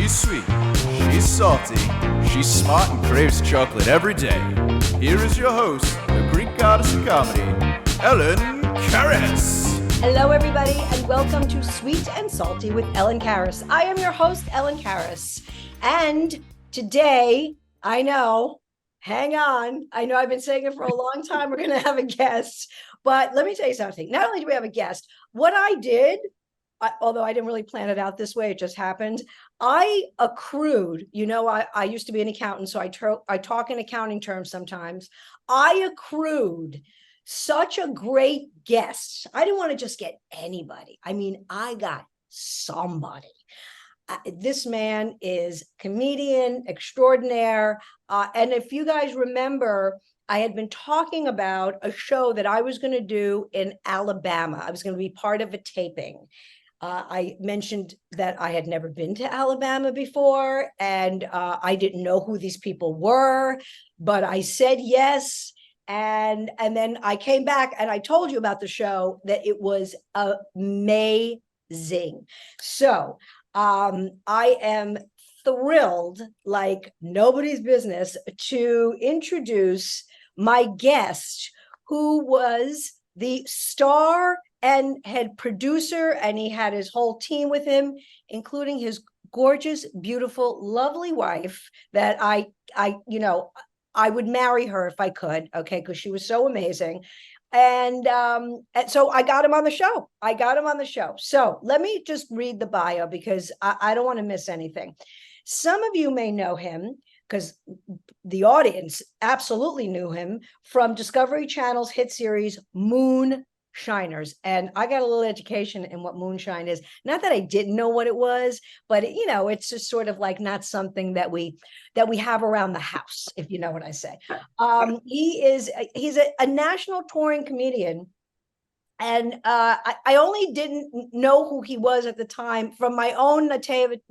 She's sweet, she's salty, she's smart and craves chocolate every day. Here is your host, the Greek goddess of comedy, Ellen Karis. Hello, everybody, and welcome to Sweet and Salty with Ellen Karis. I am your host, Ellen Karis, and today, I know, hang on, I know I've been saying it for a long time, we're going to have a guest, but let me tell you something. Not only do we have a guest, what I did, although I didn't really plan it out this way, it just happened. I accrued, I used to be an accountant, so I talk in accounting terms sometimes. I accrued such a great guest. I didn't want to just get anybody. I mean, I got somebody. This man is comedian extraordinaire. And if you guys remember, I had been talking about a show that I was going to do in Alabama. I was going to be part of a taping. I mentioned that I had never been to Alabama before, and I didn't know who these people were, but I said yes. And then I came back and I told you about the show, that it was amazing. So I am thrilled, like nobody's business, to introduce my guest, who was the star and head producer, and he had his whole team with him, including his gorgeous, beautiful, lovely wife that I would marry her if I could, okay, because she was so amazing. And so I got him on the show. So let me just read the bio, because I don't want to miss anything. Some of you may know him, because the audience absolutely knew him from Discovery Channel's hit series Moonshiners. And I got a little education in what moonshine is. Not that I didn't know what it was, but it's just sort of like not something that we have around the house, if you know what I say. He's a national touring comedian. And I only didn't know who he was at the time from my own naivety,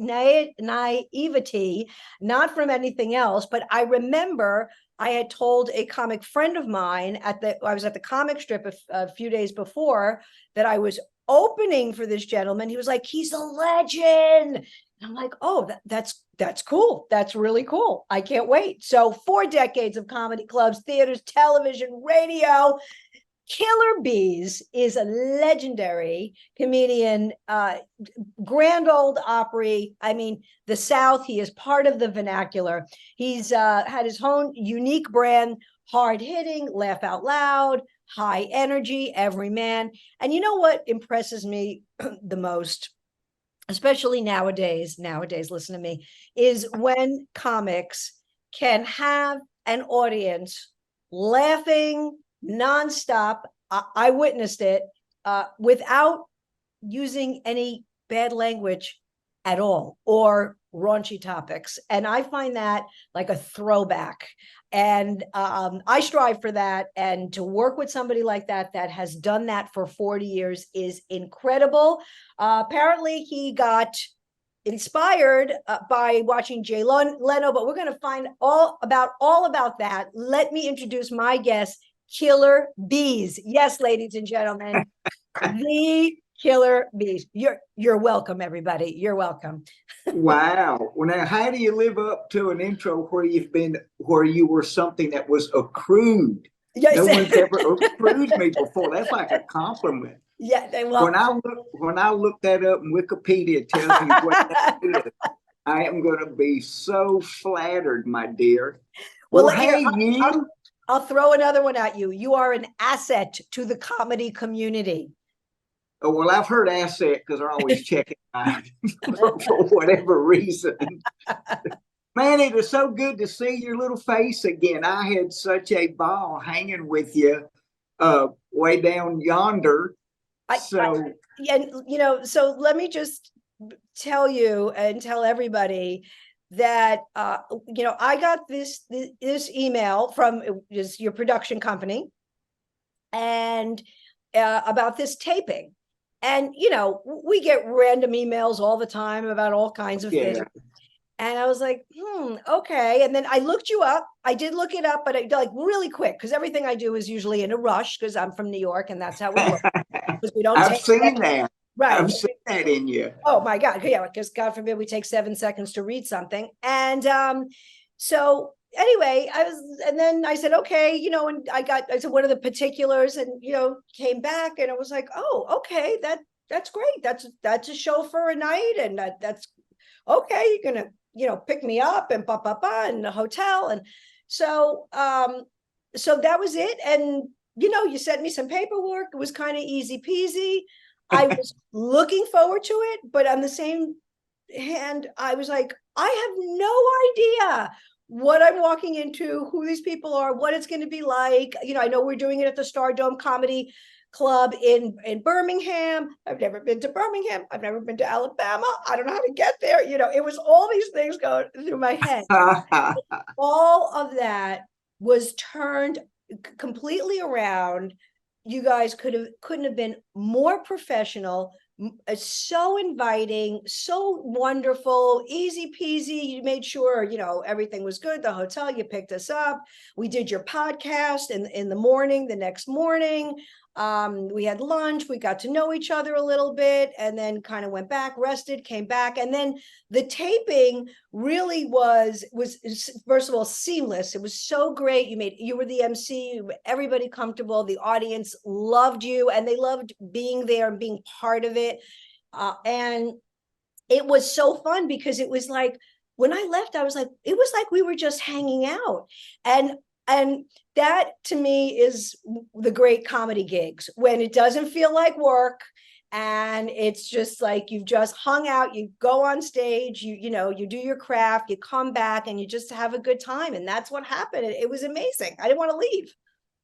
not from anything else. But I remember I had told a comic friend of mine I was at the comic strip a few days before, that I was opening for this gentleman. He was like, he's a legend. And I'm like, oh, that's cool. That's really cool. I can't wait. So 4 decades of comedy clubs, theaters, television, radio. Killer Beaz is a legendary comedian, grand old Opry. I mean, the South, he is part of the vernacular. He's had his own unique brand, hard hitting, laugh out loud, high energy, every man. And you know what impresses me the most, especially nowadays, listen to me, is when comics can have an audience laughing nonstop. I witnessed it without using any bad language at all or raunchy topics. And I find that like a throwback. And I strive for that. And to work with somebody like that has done that for 40 years is incredible. Apparently he got inspired by watching Jay Leno, but we're going to find all about that. Let me introduce my guest, Killer Beaz. Yes, ladies and gentlemen, the Killer Beaz. You're welcome, everybody. You're welcome. Wow. Well, now, how do you live up to an intro where you were something that was accrued? Yes. No one's ever accrued me before. That's like a compliment. Yeah. Well, when I look that up in Wikipedia, tells me what that is, I am going to be so flattered, my dear. Well, hey, I'll throw another one at you. You are an asset to the comedy community. Oh, well, I've heard asset because they're always checking out for whatever reason. Man, it is so good to see your little face again. I had such a ball hanging with you way down yonder. So let me just tell you and tell everybody that I got this email from your production company, and about this taping, and we get random emails all the time about all kinds of things, and I was like, okay. And then I looked you up. I did look it up, but like really quick, because everything I do is usually in a rush, because I'm from New York, and that's how we work. Because we don't. I've seen that. Right. I've seen that in you. Oh my God. Yeah, because God forbid we take 7 seconds to read something. And so anyway, and then I said, okay, and I said, what are the particulars? And, came back and I was like, oh, okay, that's great. That's a show for a night. And that's okay. You're going to, pick me up and in the hotel. And so, so that was it. And, you sent me some paperwork. It was kind of easy peasy. I was looking forward to it, but on the same hand, I was like, I have no idea what I'm walking into, who these people are, what it's going to be like. I know we're doing it at the Stardome Comedy Club in Birmingham. I've never been to Birmingham. I've never been to Alabama. I don't know how to get there. It was all these things going through my head. All of that was turned completely around. You guys couldn't have been more professional, so inviting, so wonderful, easy peasy. You made sure, everything was good. The hotel, you picked us up. We did your podcast in the morning, the next morning. We had lunch, we got to know each other a little bit, and then kind of went back, rested, came back. And then the taping really was first of all seamless. It was so great. You were the MC, everybody comfortable. The audience loved you and they loved being there and being part of it. And it was so fun because it was like, when I left, I was like, it was like we were just hanging out. And that to me is the great comedy gigs, when it doesn't feel like work and it's just like you've just hung out, you go on stage, you do your craft, you come back and you just have a good time. And that's what happened. It was amazing. I didn't want to leave.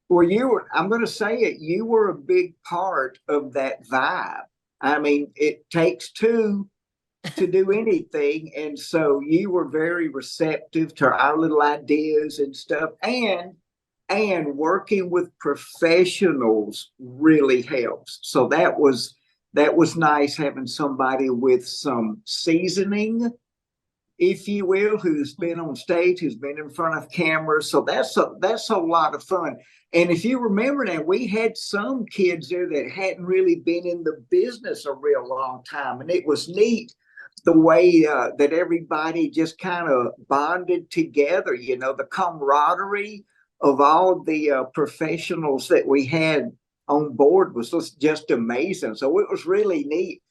Well, I'm going to say it, you were a big part of that vibe. I mean, it takes two to do anything. And so you were very receptive to our little ideas and stuff. And working with professionals really helps. So that was nice, having somebody with some seasoning, if you will, who's been on stage, who's been in front of cameras. So that's a lot of fun. And if you remember now, we had some kids there that hadn't really been in the business a real long time. And it was neat the way that everybody just kind of bonded together, the camaraderie of all the professionals that we had on board was just amazing. So it was really neat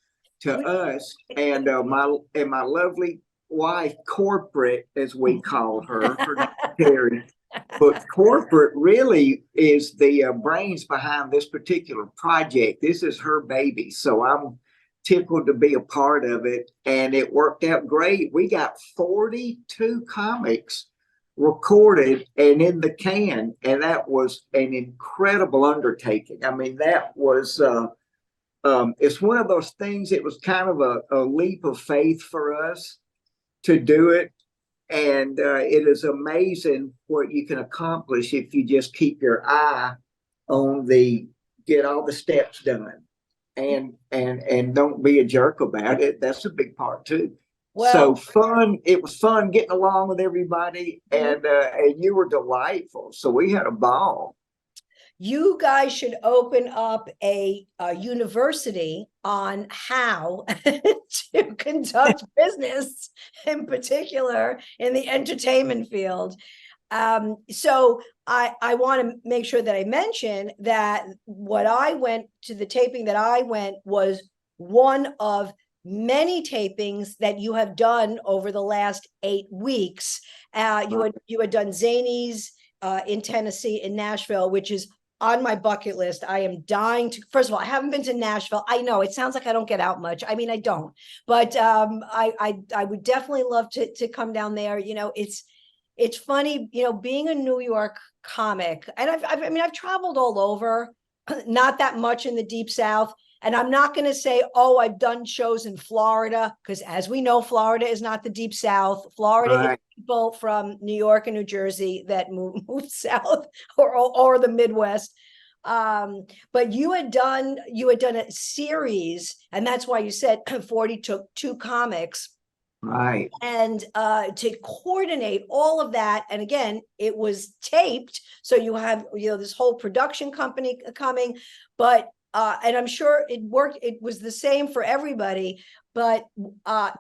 to us. And my lovely wife, Corporate, as we call her, Terry. But Corporate really is the brains behind this particular project. This is her baby. So I'm tickled to be a part of it. And it worked out great. We got 42 comics recorded and in the can. And that was an incredible undertaking. I mean, that was, it's one of those things, it was kind of a leap of faith for us to do it. And it is amazing what you can accomplish if you just keep your eye on get all the steps done and don't be a jerk about it. That's a big part too. Well, so fun. It was fun getting along with everybody, and you were delightful. So we had a ball. You guys should open up a university on how to conduct business, in particular in the entertainment field. So I want to make sure that I mention that the taping that I went was one of many tapings that you have done over the last 8 weeks. You had done Zanies in Tennessee, in Nashville, which is on my bucket list. I am dying to. First of all, I haven't been to Nashville. I know it sounds like I don't get out much. I mean, I don't, but I would definitely love to come down there. It's funny, being a New York comic, and I've traveled all over, not that much in the Deep South. And I'm not going to say, oh, I've done shows in Florida, because as we know, Florida is not the Deep South. Florida is people from New York and New Jersey that moved south or the Midwest. But you had done a series, and that's why you said 42 comics. Right. And to coordinate all of that. And again, it was taped. So you have, this whole production company coming, but and I'm sure it worked, it was the same for everybody, but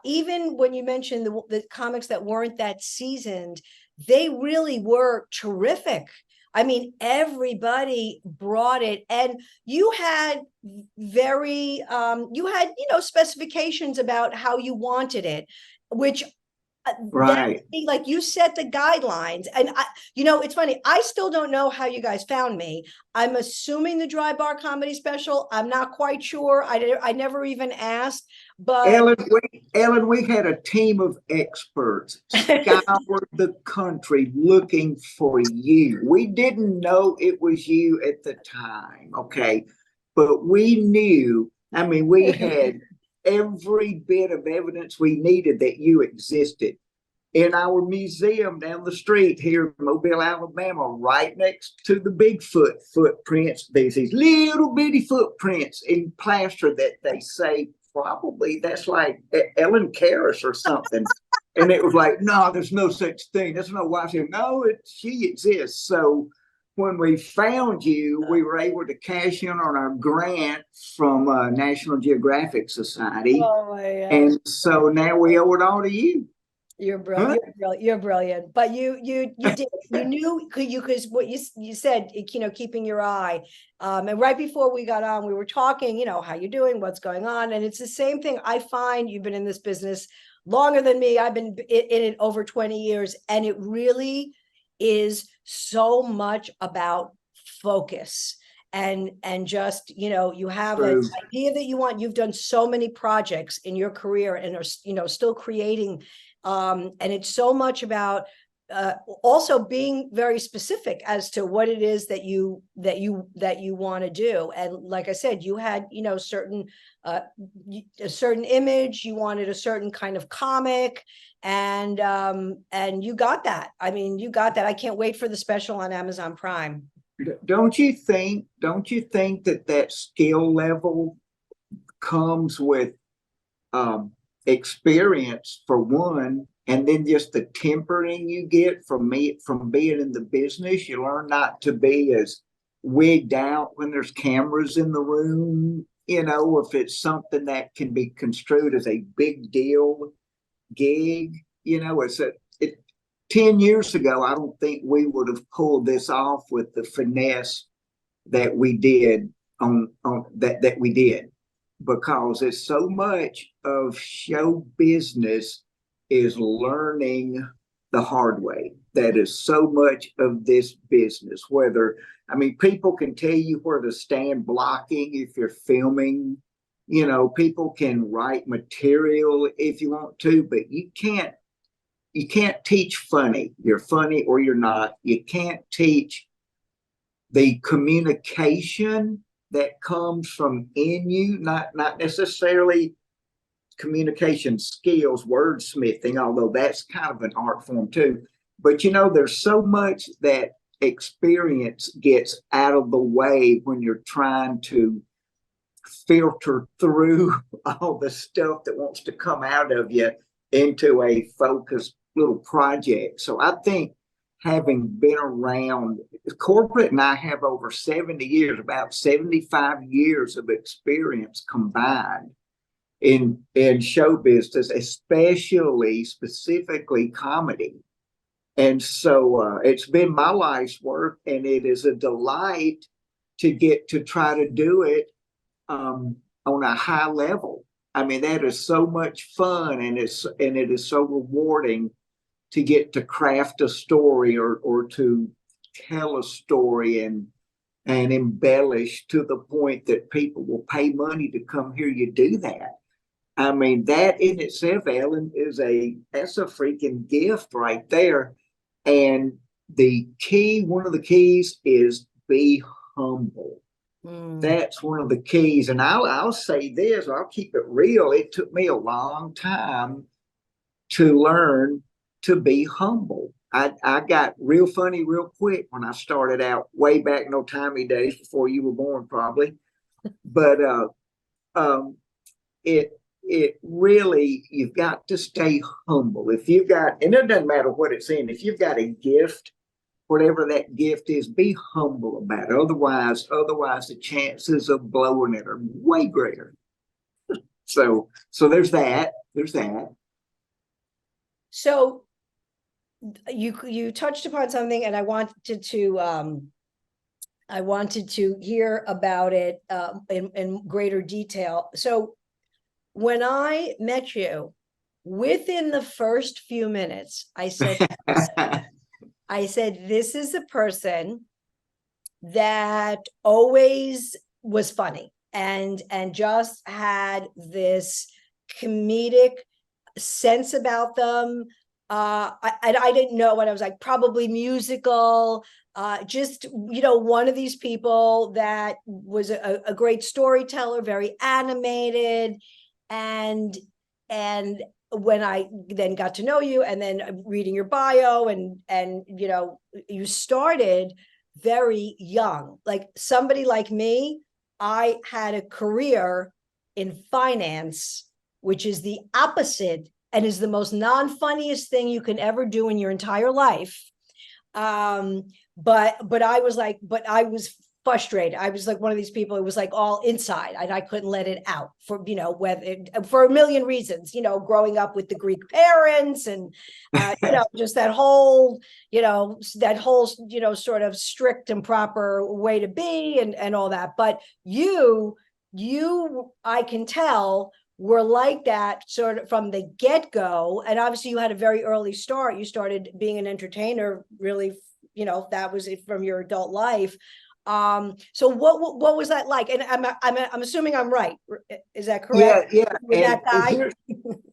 even when you mentioned the comics that weren't that seasoned, they really were terrific. I mean, everybody brought it, and you had very, you had, specifications about how you wanted it, which Right. like you set the guidelines. And it's funny, I still don't know how you guys found me. I'm assuming the Dry Bar Comedy Special. I'm not quite sure. I never even asked, but Ellen, we had a team of experts scoured the country looking for you. We didn't know it was you at the time, okay? But we knew, I mean, we had every bit of evidence we needed that you existed. In our museum down the street here in Mobile, Alabama, right next to the Bigfoot footprints, there's these little bitty footprints in plaster that they say probably that's like Ellen Karis or something. And it was like, no, there's no such thing. That's my wife said, no, she exists. So when we found you, we were able to cash in on our grant from National Geographic Society. Oh my gosh. And so now we owe it all to you. You're brilliant. You're brilliant. But you did, you knew, because what you said, keeping your eye. And right before we got on, we were talking, how you doing, what's going on. And it's the same thing. I find you've been in this business longer than me. I've been in it over 20 years. And it really is so much about focus. And just, you have an idea that you want. You've done so many projects in your career and are, still creating. And it's so much about also being very specific as to what it is that you want to do. And like I said, you had, certain a certain image, you wanted a certain kind of comic, and you got that. I mean, you got that. I can't wait for the special on Amazon Prime. Don't you think that skill level comes with experience for one, and then just the tempering you get from being in the business? You learn not to be as wigged out when there's cameras in the room, if it's something that can be construed as a big deal gig. 10 years ago, I don't think we would have pulled this off with the finesse that we did that we did, because it's so much of show business is learning the hard way. That is so much of this business. People can tell you where to stand blocking if you're filming. People can write material if you want to, but you can't teach funny. You're funny or you're not. You can't teach the communication that comes from in you, not necessarily communication skills, wordsmithing, although that's kind of an art form too. But there's so much that experience gets out of the way when you're trying to filter through all the stuff that wants to come out of you into a focused little project. So I think, having been around corporate, and I have over 70 years, about 75 years of experience combined in show business, especially specifically comedy. And so it's been my life's work, and it is a delight to get to try to do it on a high level. I mean, that is so much fun, and it is so rewarding to get to craft a story or to tell a story and embellish to the point that people will pay money to come hear you do that. I mean, that in itself, Ellen, that's a freaking gift right there. And one of the keys is be humble. That's one of the keys. And I'll say this, I'll keep it real. It took me a long time to learn to be humble. I got real funny real quick when I started out, way back in old timey days before you were born, probably. But it really, you've got to stay humble. If you've got, and it doesn't matter what it's in, if you've got a gift whatever that gift is, be humble about it. Otherwise the chances of blowing it are way greater. So there's that. So you touched upon something, and I wanted to hear about it in greater detail. So when I met you, within the first few minutes, I said, this is a person that always was funny and just had this comedic sense about them. I didn't know what I was like, probably musical, just, one of these people that was a great storyteller, very animated. And when I then got to know you, and then reading your bio, and you started very young, like somebody like me. I had a career in finance, which is the opposite and is the most non-funniest thing you can ever do in your entire life. But I was frustrated. I was like one of these people, it was like all inside, and I couldn't let it out for, for a million reasons, growing up with the Greek parents, and, just that whole, sort of strict and proper way to be, and all that. But you, I can tell, were like that sort of from the get-go. And obviously you had a very early start. You started being an entertainer, really, that was it from your adult life. So what was that like? And I'm assuming I'm right. Is that correct? Yeah. With that guy?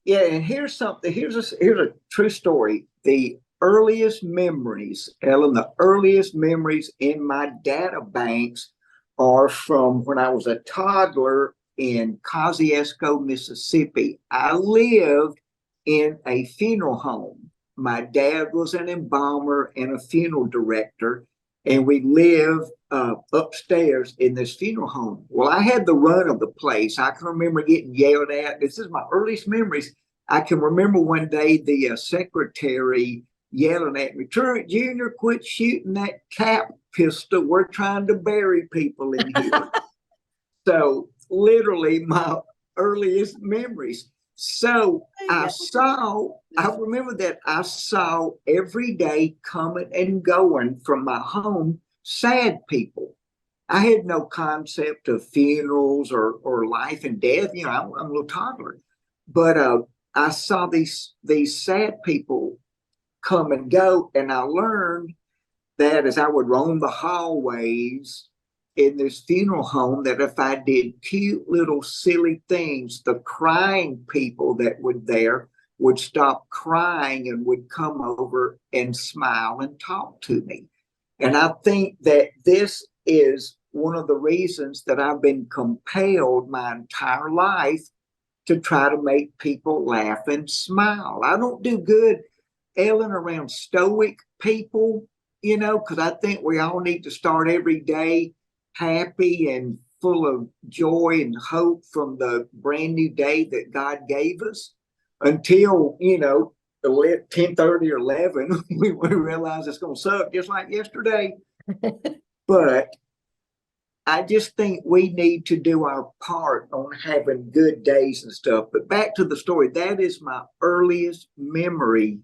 And here's something. Here's a true story. The earliest memories, Ellen, the earliest memories in my data banks are from when I was a toddler in Kosciuszko, Mississippi. I lived in a funeral home. My dad was an embalmer and a funeral director, and we lived upstairs in this funeral home. Well, I had the run of the place. I can remember getting yelled at. This is my earliest memories. I can remember one day the secretary yelling at me, "Truett Jr., quit shooting that cap pistol. We're trying to bury people in here." So literally my earliest memories. So I remember that I saw every day coming and going from my home sad people. I had no concept of funerals or life and death. I'm a little toddler, but I saw these sad people come and go, and I learned that as I would roam the hallways in this funeral home, that if I did cute little silly things, the crying people that were there would stop crying and would come over and smile and talk to me. And I think that this is one of the reasons that I've been compelled my entire life to try to make people laugh and smile. I don't do good, Ellen, around stoic people, because I think we all need to start every day happy and full of joy and hope from the brand new day that God gave us, until 10:30 or 11 we realize it's going to suck just like yesterday. But I just think we need to do our part on having good days and stuff. But back to the story, that is my earliest memory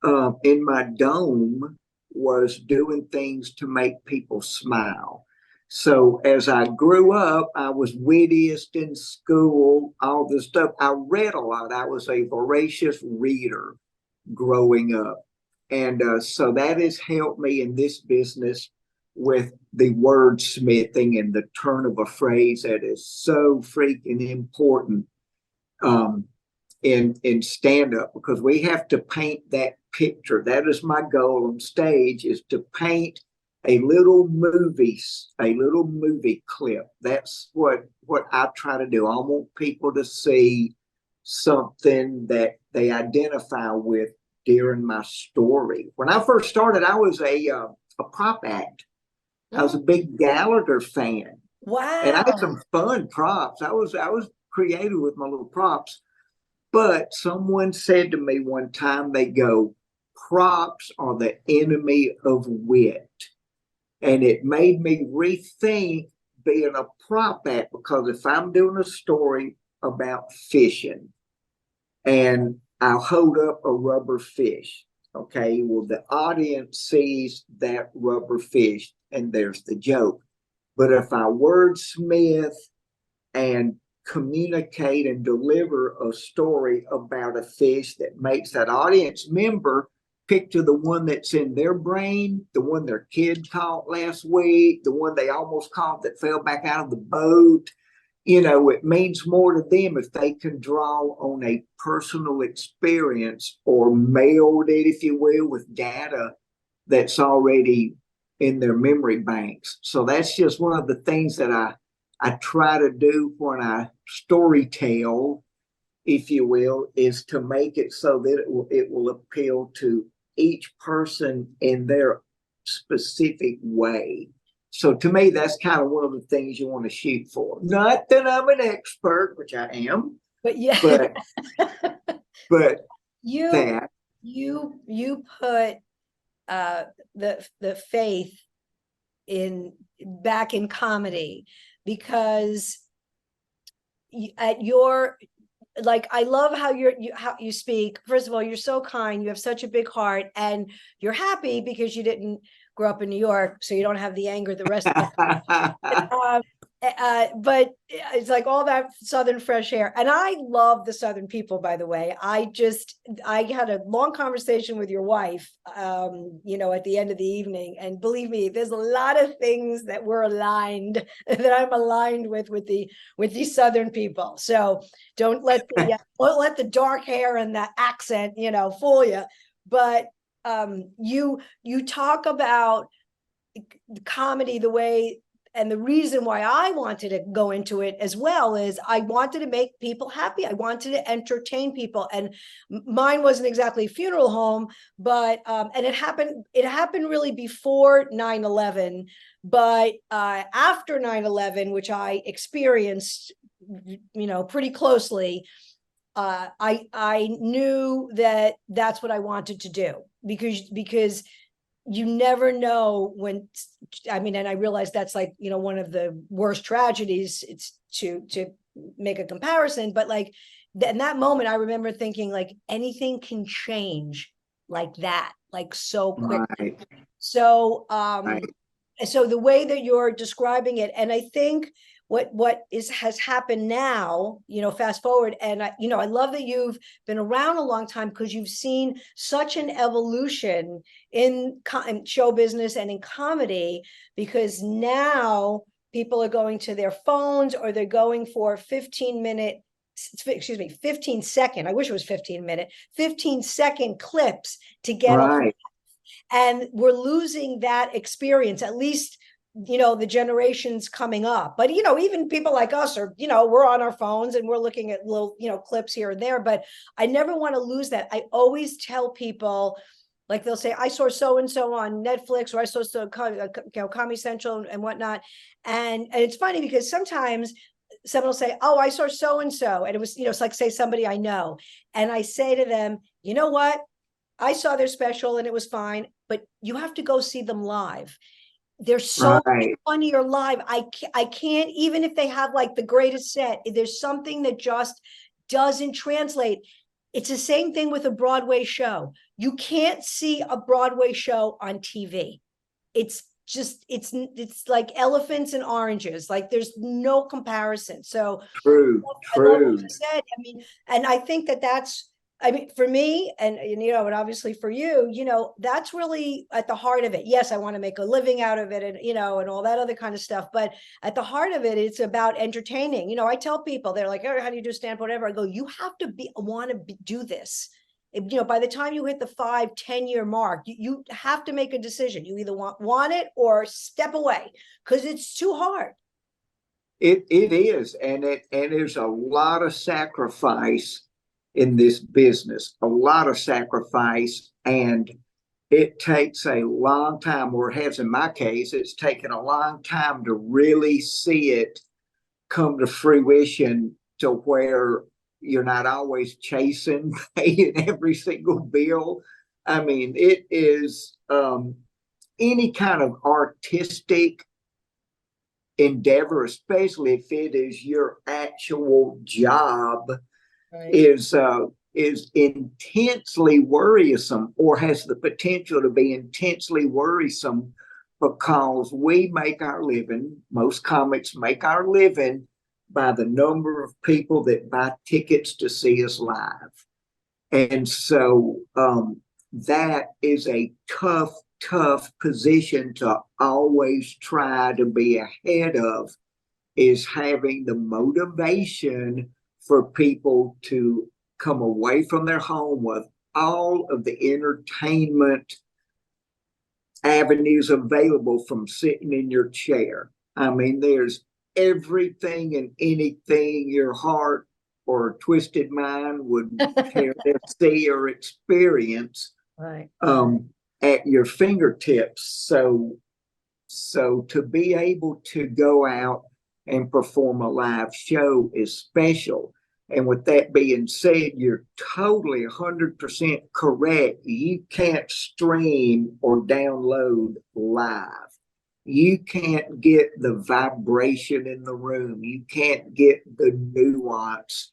in my dome, was doing things to make people smile. So as I grew up, I was wittiest in school, all this stuff. I read a lot. I was a voracious reader growing up. And so that has helped me in this business with the wordsmithing and the turn of a phrase that is so freaking important in stand-up, because we have to paint that picture. That is my goal on stage, is to paint a little movie clip. That's what I try to do. I want people to see something that they identify with during my story. When I first started, I was a prop act. I was a big Gallagher fan. Wow. And I had some fun props. I was creative with my little props. But someone said to me one time, they go, props are the enemy of wit. And it made me rethink being a prop act, because if I'm doing a story about fishing and I'll hold up a rubber fish, okay, well, the audience sees that rubber fish and there's the joke. But if I wordsmith and communicate and deliver a story about a fish that makes that audience member picture the one that's in their brain, the one their kid caught last week, the one they almost caught that fell back out of the boat, it means more to them if they can draw on a personal experience or meld it, if you will, with data that's already in their memory banks. So that's just one of the things that I try to do when I story tell, if you will, is to make it so that it will appeal to each person in their specific way. So to me, that's kind of one of the things you want to shoot for. Not that I'm an expert, which I am, but yeah, but you that you put the faith back in comedy, because at your, like, I love how how you speak. First of all, you're so kind. You have such a big heart, and you're happy because you didn't grow up in New York, so you don't have the anger the rest of the but it's like all that Southern fresh air. And I love the Southern people, by the way. I had a long conversation with your wife, at the end of the evening. And believe me, there's a lot of things that we're aligned, that I'm aligned with these Southern people. So don't let the dark hair and the accent, fool you. But you talk about comedy the way, and the reason why I wanted to go into it as well is I wanted to make people happy. I wanted to entertain people, and mine wasn't exactly a funeral home, but and it happened really before 9/11, but after 9/11, which I experienced, pretty closely. I knew that that's what I wanted to do, because you never know when, and I realized that's like, one of the worst tragedies. It's to make a comparison, but like in that moment, I remember thinking like anything can change like that, like so quickly. Right. So, right. So the way that you're describing it, and I think has happened now, fast forward. And I love that you've been around a long time, because you've seen such an evolution in show business and in comedy, because now people are going to their phones, or they're going for 15 second. I wish it was 15-second clips to get right. And we're losing that experience, at least the generations coming up. But even people like us are, we're on our phones and we're looking at little clips here and there. But I never want to lose that. I always tell people, like, they'll say, I saw so and so on Netflix, or I saw Comedy Central and whatnot. And it's funny, because sometimes someone will say, oh, I saw so and so, and it was it's like, say, somebody I know, and I say to them, you know what, I saw their special and it was fine, but you have to go see them live. They're so right. funnier live. I can't, even if they have like the greatest set, there's something that just doesn't translate. It's the same thing with a Broadway show. You can't see a Broadway show on TV. It's just, it's like elephants and oranges. Like, there's no comparison. So true. I love what you said. And I think that's, for me, and and obviously for you, that's really at the heart of it. Yes, I want to make a living out of it, and and all that other kind of stuff. But at the heart of it, it's about entertaining. I tell people, they're like, oh, how do you do stand-up, whatever. I go, you have to do this. By the time you hit the 5-10 year mark, you have to make a decision. You either want it or step away, because it's too hard. It is, and there's a lot of sacrifice in this business, a lot of sacrifice, and it takes a long time, or it has in my case. It's taken a long time to really see it come to fruition, to where you're not always chasing, paying every single bill, I mean, it is any kind of artistic endeavor, especially if it is your actual job, Right. is intensely worrisome, or has the potential to be intensely worrisome, because we make our living, most comics make our living by the number of people that buy tickets to see us live. And so that is a tough position to always try to be ahead of, is having the motivation for people to come away from their home with all of the entertainment avenues available from sitting in your chair. I mean, there's everything and anything your heart or twisted mind would care to see or experience, Right. At your fingertips. So to be able to go out and perform a live show is special. And with that being said, you're totally 100% correct. You can't stream or download live. You can't get the vibration in the room. You can't get the nuance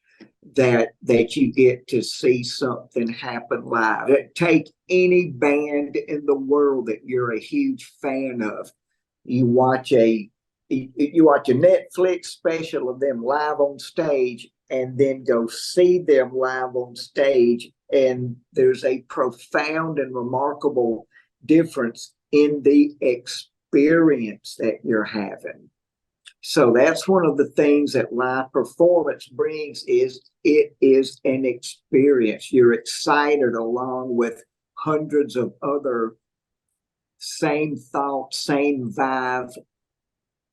that you get to see something happen live. Take any band in the world that you're a huge fan of. You watch a Netflix special of them live on stage, and then go see them live on stage, and there's a profound and remarkable difference in the experience that you're having. So that's one of the things that live performance brings, is it is an experience. You're excited along with hundreds of other same thought, same vibe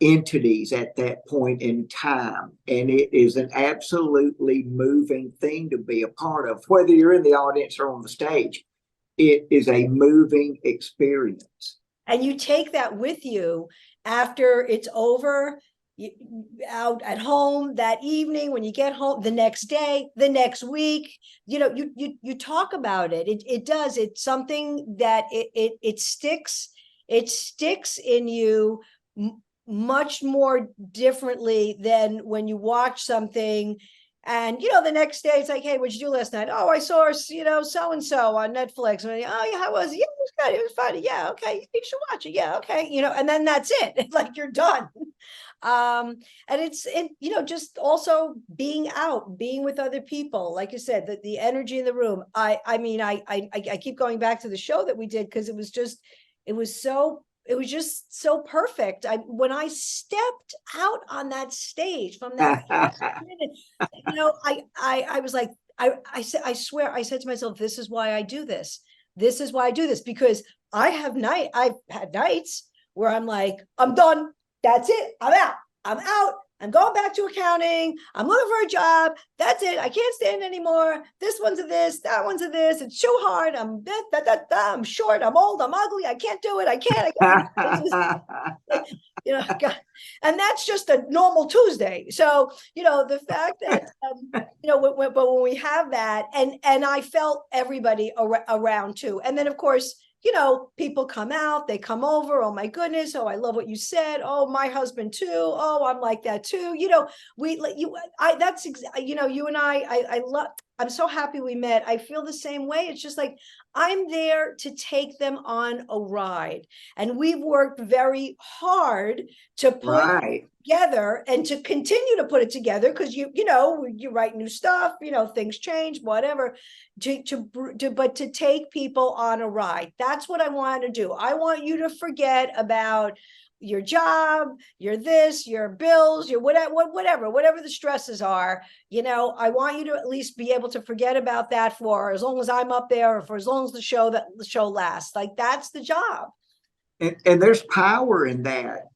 entities at that point in time. And it is an absolutely moving thing to be a part of, whether you're in the audience or on the stage. It is a moving experience. And you take that with you after it's over, out at home that evening, when you get home, the next day, the next week, you talk about it. It does. It's something that it sticks in you much more differently than when you watch something and the next day it's like, hey, what'd you do last night? Oh, I saw so and so on Netflix. And oh yeah, how was it? Yeah, it was good, it was funny. Yeah, okay, you should watch it. Yeah, okay. And then that's it. It's like you're done. And it's just also being out, being with other people, like you said, the energy in the room. I keep going back to the show that we did, because it was just so perfect. When I stepped out on that stage from that minute, I was like, I swear, I said to myself, this is why I do this. This is why I do this, because I've had nights where I'm like, I'm done. That's it. I'm out. I'm going back to accounting. I'm looking for a job. That's it. I can't stand anymore. This one's a this, that one's a this. It's too hard. I'm short. I'm old. I'm ugly. I can't do it. I can't. And that's just a normal Tuesday. So, the fact that, when we have that, and I felt everybody around too. And then of course, people come out, they come over. Oh my goodness. Oh, I love what you said. Oh, my husband too. Oh, I'm like that too. You and I love, I'm so happy we met. I feel the same way. It's just like, I'm there to take them on a ride. And we've worked very hard to put it together and to continue to put it together, because you write new stuff, things change, whatever, but to take people on a ride. That's what I want to do. I want you to forget about your job, your this, your bills, your whatever the stresses are. I want you to at least be able to forget about that for as long as I'm up there, or for as long as the show lasts. Like, that's the job. And there's power in that.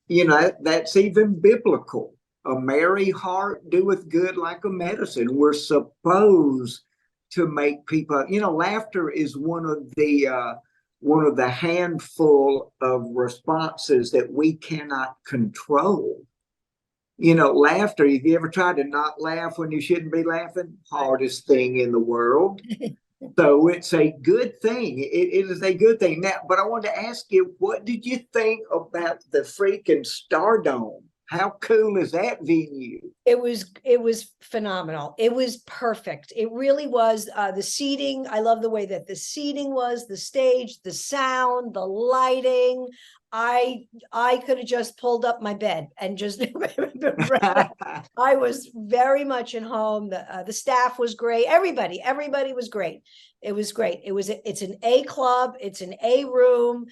That's even biblical. A merry heart doeth good like a medicine. We're supposed to make people, laughter is one of the handful of responses that we cannot control. Laughter, have you ever tried to not laugh when you shouldn't be laughing? Hardest thing in the world. So it's a good thing. It is a good thing. Now, but I wanted to ask you, what did you think about the freaking Stardome? How cool is that venue? It was phenomenal. It was perfect. It really was. The seating, I love the way that the seating was, the stage, the sound, the lighting. I could have just pulled up my bed and just I was very much at home. The staff was great. Everybody was great. It was great. It's an A club. It's an A room.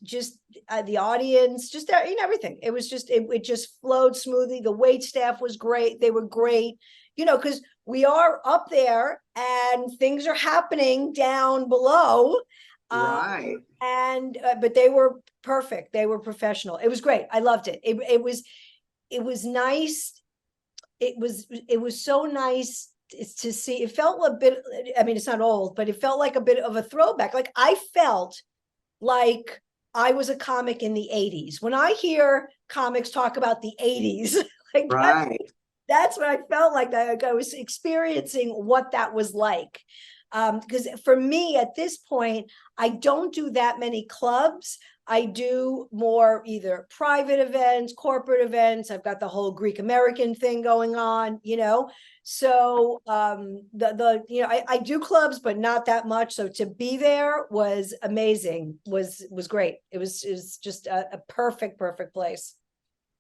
Just the audience, just everything. It was just it just flowed smoothly. The wait staff was great. They were great. Because we are up there and things are happening down below. Right. And but they were perfect. They were professional. It was great. I loved it. It was nice. It was so nice to see. It felt a bit, I mean, it's not old, but it felt like a bit of a throwback. Like I felt like I was a comic in the 80s. When I hear comics talk about the 80s, like right. That's what I felt like. I was experiencing what that was like. Because for me at this point, I don't do that many clubs. I do more either private events, corporate events. I've got the whole Greek American thing going on, So I do clubs, but not that much. So to be there was amazing, was great. It was just a perfect place.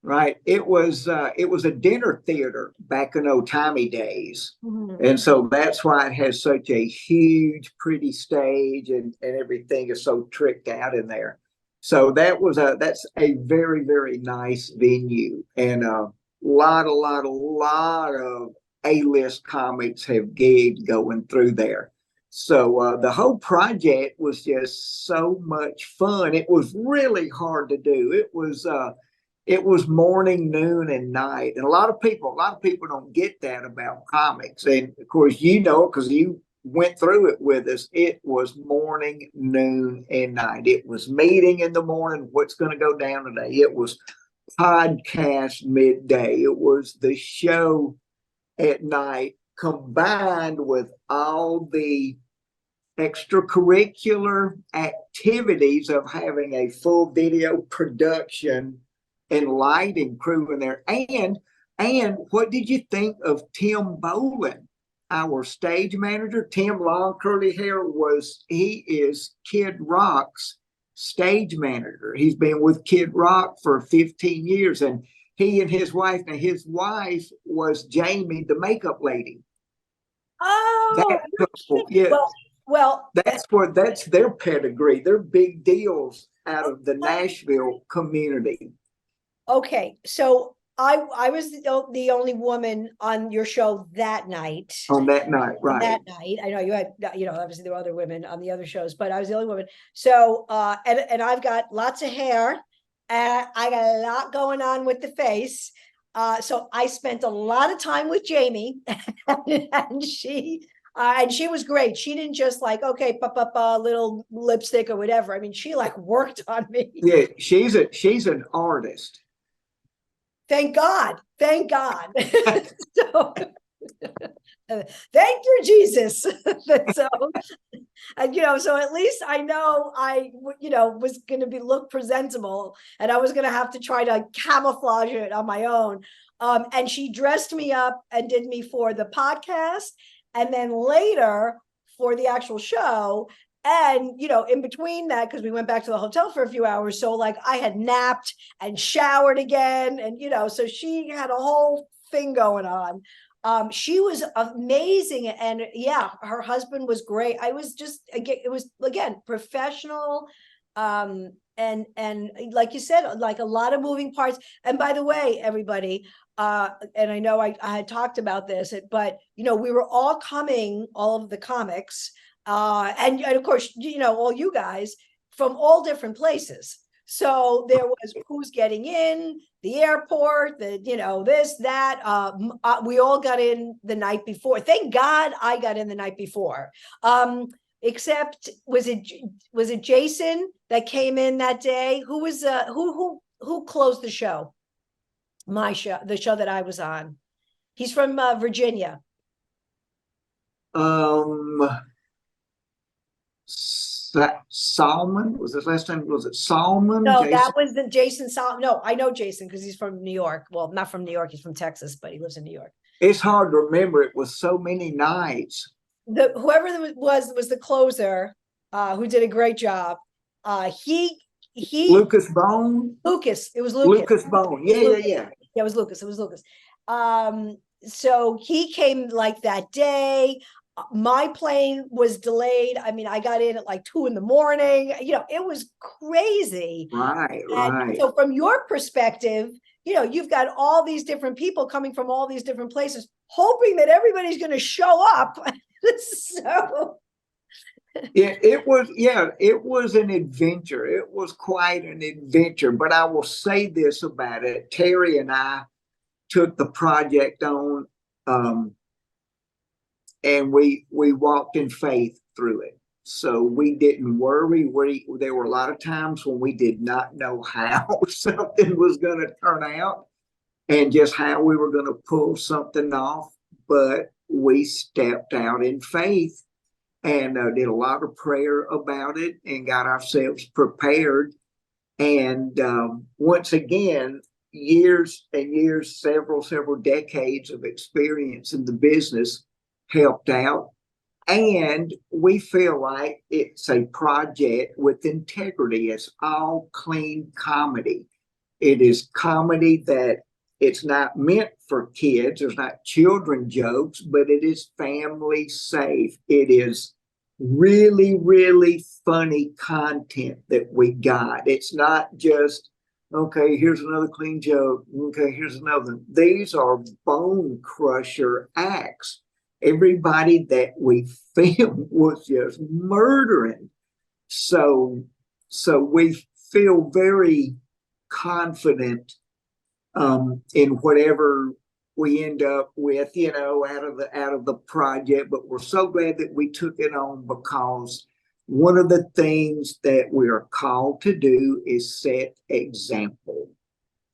Right. It was a dinner theater back in old timey days. Mhm. And so that's why it has such a huge, pretty stage and everything is so tricked out in there. So that's a very, very nice venue. And a lot of A-list comics have gigged going through there. So the whole project was just so much fun. It was really hard to do. It was morning, noon, and night. And a lot of people don't get that about comics. And of course, because you went through it with us, it was morning, noon, and night. It was meeting in the morning, what's going to go down today. It was podcast midday. It was the show at night combined with all the extracurricular activities of having a full video production and lighting crew in there. And what did you think of Tim Bolin, our stage manager? Tim, long curly hair, he is Kid Rock's stage manager. He's been with Kid Rock for 15 years, and he and his wife. Now his wife was Jamie, the makeup lady. Oh, yeah. Well, that's their pedigree. They're big deals out of the Nashville community. Okay, so I was the only woman on your show that night. On that night, right? That night, I know you had, obviously there were other women on the other shows, but I was the only woman. So, and I've got lots of hair, and I got a lot going on with the face. So I spent a lot of time with Jamie, and she was great. She didn't just like, okay, a little lipstick or whatever. I mean, she like worked on me. Yeah, she's an artist. Thank God. So, thank you, Jesus. So, so at least I know I, was going to be look presentable, and I was going to have to try to camouflage it on my own. And she dressed me up and did me for the podcast, and then later for the actual show. And, in between that, because we went back to the hotel for a few hours. So like I had napped and showered again. And, so she had a whole thing going on. She was amazing. And yeah, her husband was great. I was just, it was again, professional. And like you said, like a lot of moving parts. And by the way, everybody, and I know I had talked about this, but, we were all coming, all of the comics, and of course, all you guys from all different places. So there was who's getting in, the airport, this, that. We all got in the night before. Thank God I got in the night before. Except was it Jason that came in that day? Who was who closed the show? My show, the show that I was on. He's from Virginia. Salmon was his last name. Was it Salmon? No, Jason? that was the Jason No, I know Jason because he's from New York. Well, not from New York. He's from Texas, but he lives in New York. It's hard to remember. It was so many nights. Whoever was the closer, who did a great job. He Lucas Bone. Lucas. It was Lucas. Lucas Bone. Yeah. Yeah, it was Lucas. So he came like that day. My plane was delayed. I mean, I got in at like 2 a.m. It was crazy. Right. So from your perspective, you've got all these different people coming from all these different places, hoping that everybody's going to show up. So it was an adventure. It was quite an adventure. But I will say this about it. Terry and I took the project on, and we walked in faith through it. So we didn't worry. There were a lot of times when we did not know how something was going to turn out and just how we were going to pull something off. But we stepped out in faith and did a lot of prayer about it and got ourselves prepared. And once again, years and years, several decades of experience in the business helped out. And we feel like it's a project with integrity. It's all clean comedy. It is comedy that it's not meant for kids. There's not children jokes, but it is family safe. It is really, really funny content that we got. It's not just, okay, here's another clean joke. Okay, here's another. These are bone crusher acts. Everybody that we filmed was just murdering. So we feel very confident in whatever we end up with, out of the project. But we're so glad that we took it on, because one of the things that we are called to do is set example.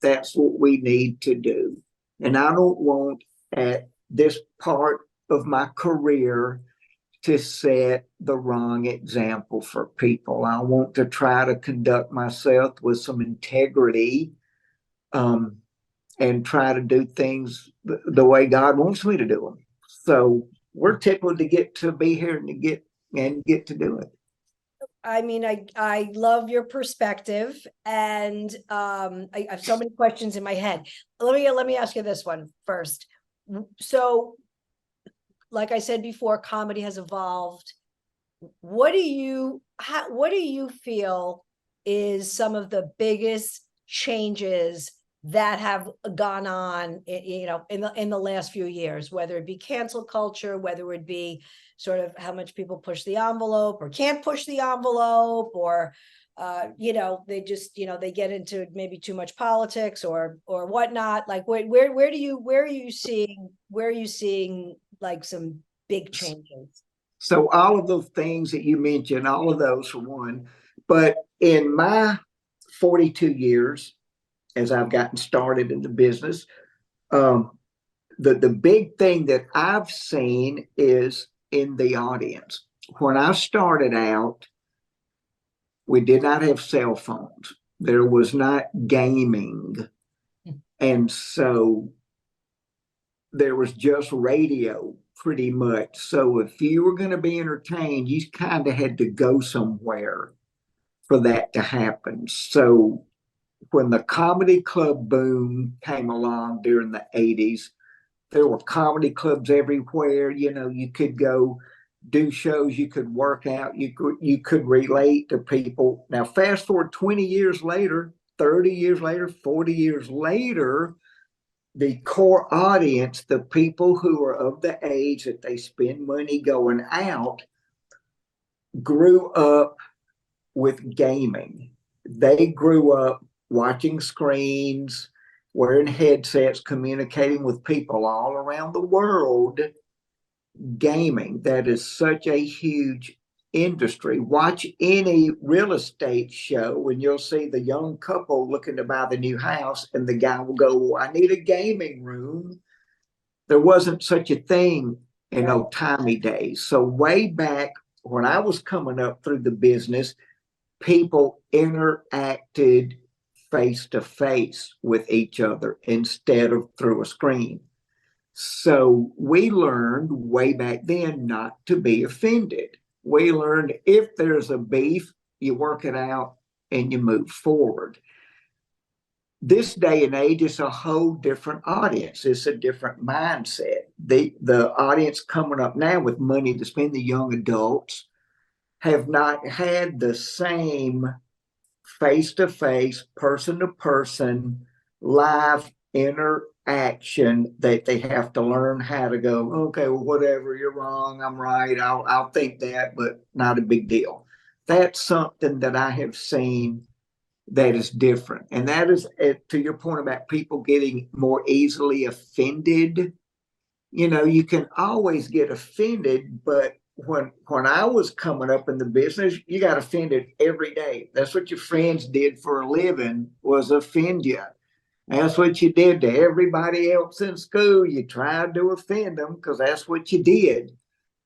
That's what we need to do. And I don't want, at this part of my career, to set the wrong example for people. I want to try to conduct myself with some integrity, and try to do things the way God wants me to do them. So we're tickled to get to be here and get to do it. I mean, I love your perspective, and I have so many questions in my head. Let me ask you this one first. So, like I said before, comedy has evolved. What do you feel is some of the biggest changes that have gone on, in the last few years, whether it be cancel culture, whether it be sort of how much people push the envelope or can't push the envelope, or they just they get into maybe too much politics or whatnot. Like where are you seeing like some big changes? So all of those things that you mentioned, all of those are one. But in my 42 years, as I've gotten started in the business, the big thing that I've seen is in the audience. When I started out, we did not have cell phones. There was not gaming. And so there was just radio pretty much. So if you were going to be entertained, you kind of had to go somewhere for that to happen. So when the comedy club boom came along during the 80s, there were comedy clubs everywhere. You could go do shows, you could work out, you could relate to people. Now, fast forward 20 years later, 30 years later, 40 years later, the core audience, the people who are of the age that they spend money going out, grew up with gaming. They grew up watching screens, wearing headsets, communicating with people all around the world, gaming. That is such a huge industry. Watch any real estate show and you'll see the young couple looking to buy the new house, and the guy will go, well, I need a gaming room. There wasn't such a thing in old timey days. So way back when I was coming up through the business, people interacted face to face with each other instead of through a screen. So we learned way back then not to be offended. We learned if there's a beef, you work it out and you move forward. This day and age is a whole different audience. It's a different mindset. The audience coming up now with money to spend, the young adults, have not had the same face-to-face, person-to-person, live interaction that they have to learn how to go, okay, well, whatever, you're wrong, I'm right, I'll think that, but not a big deal. That's something that I have seen that is different. And that is, to your point about people getting more easily offended. You know, you can always get offended, but when I was coming up in the business, you got offended every day. That's what your friends did for a living, was offend you. That's what you did to everybody else in school. You tried to offend them because that's what you did.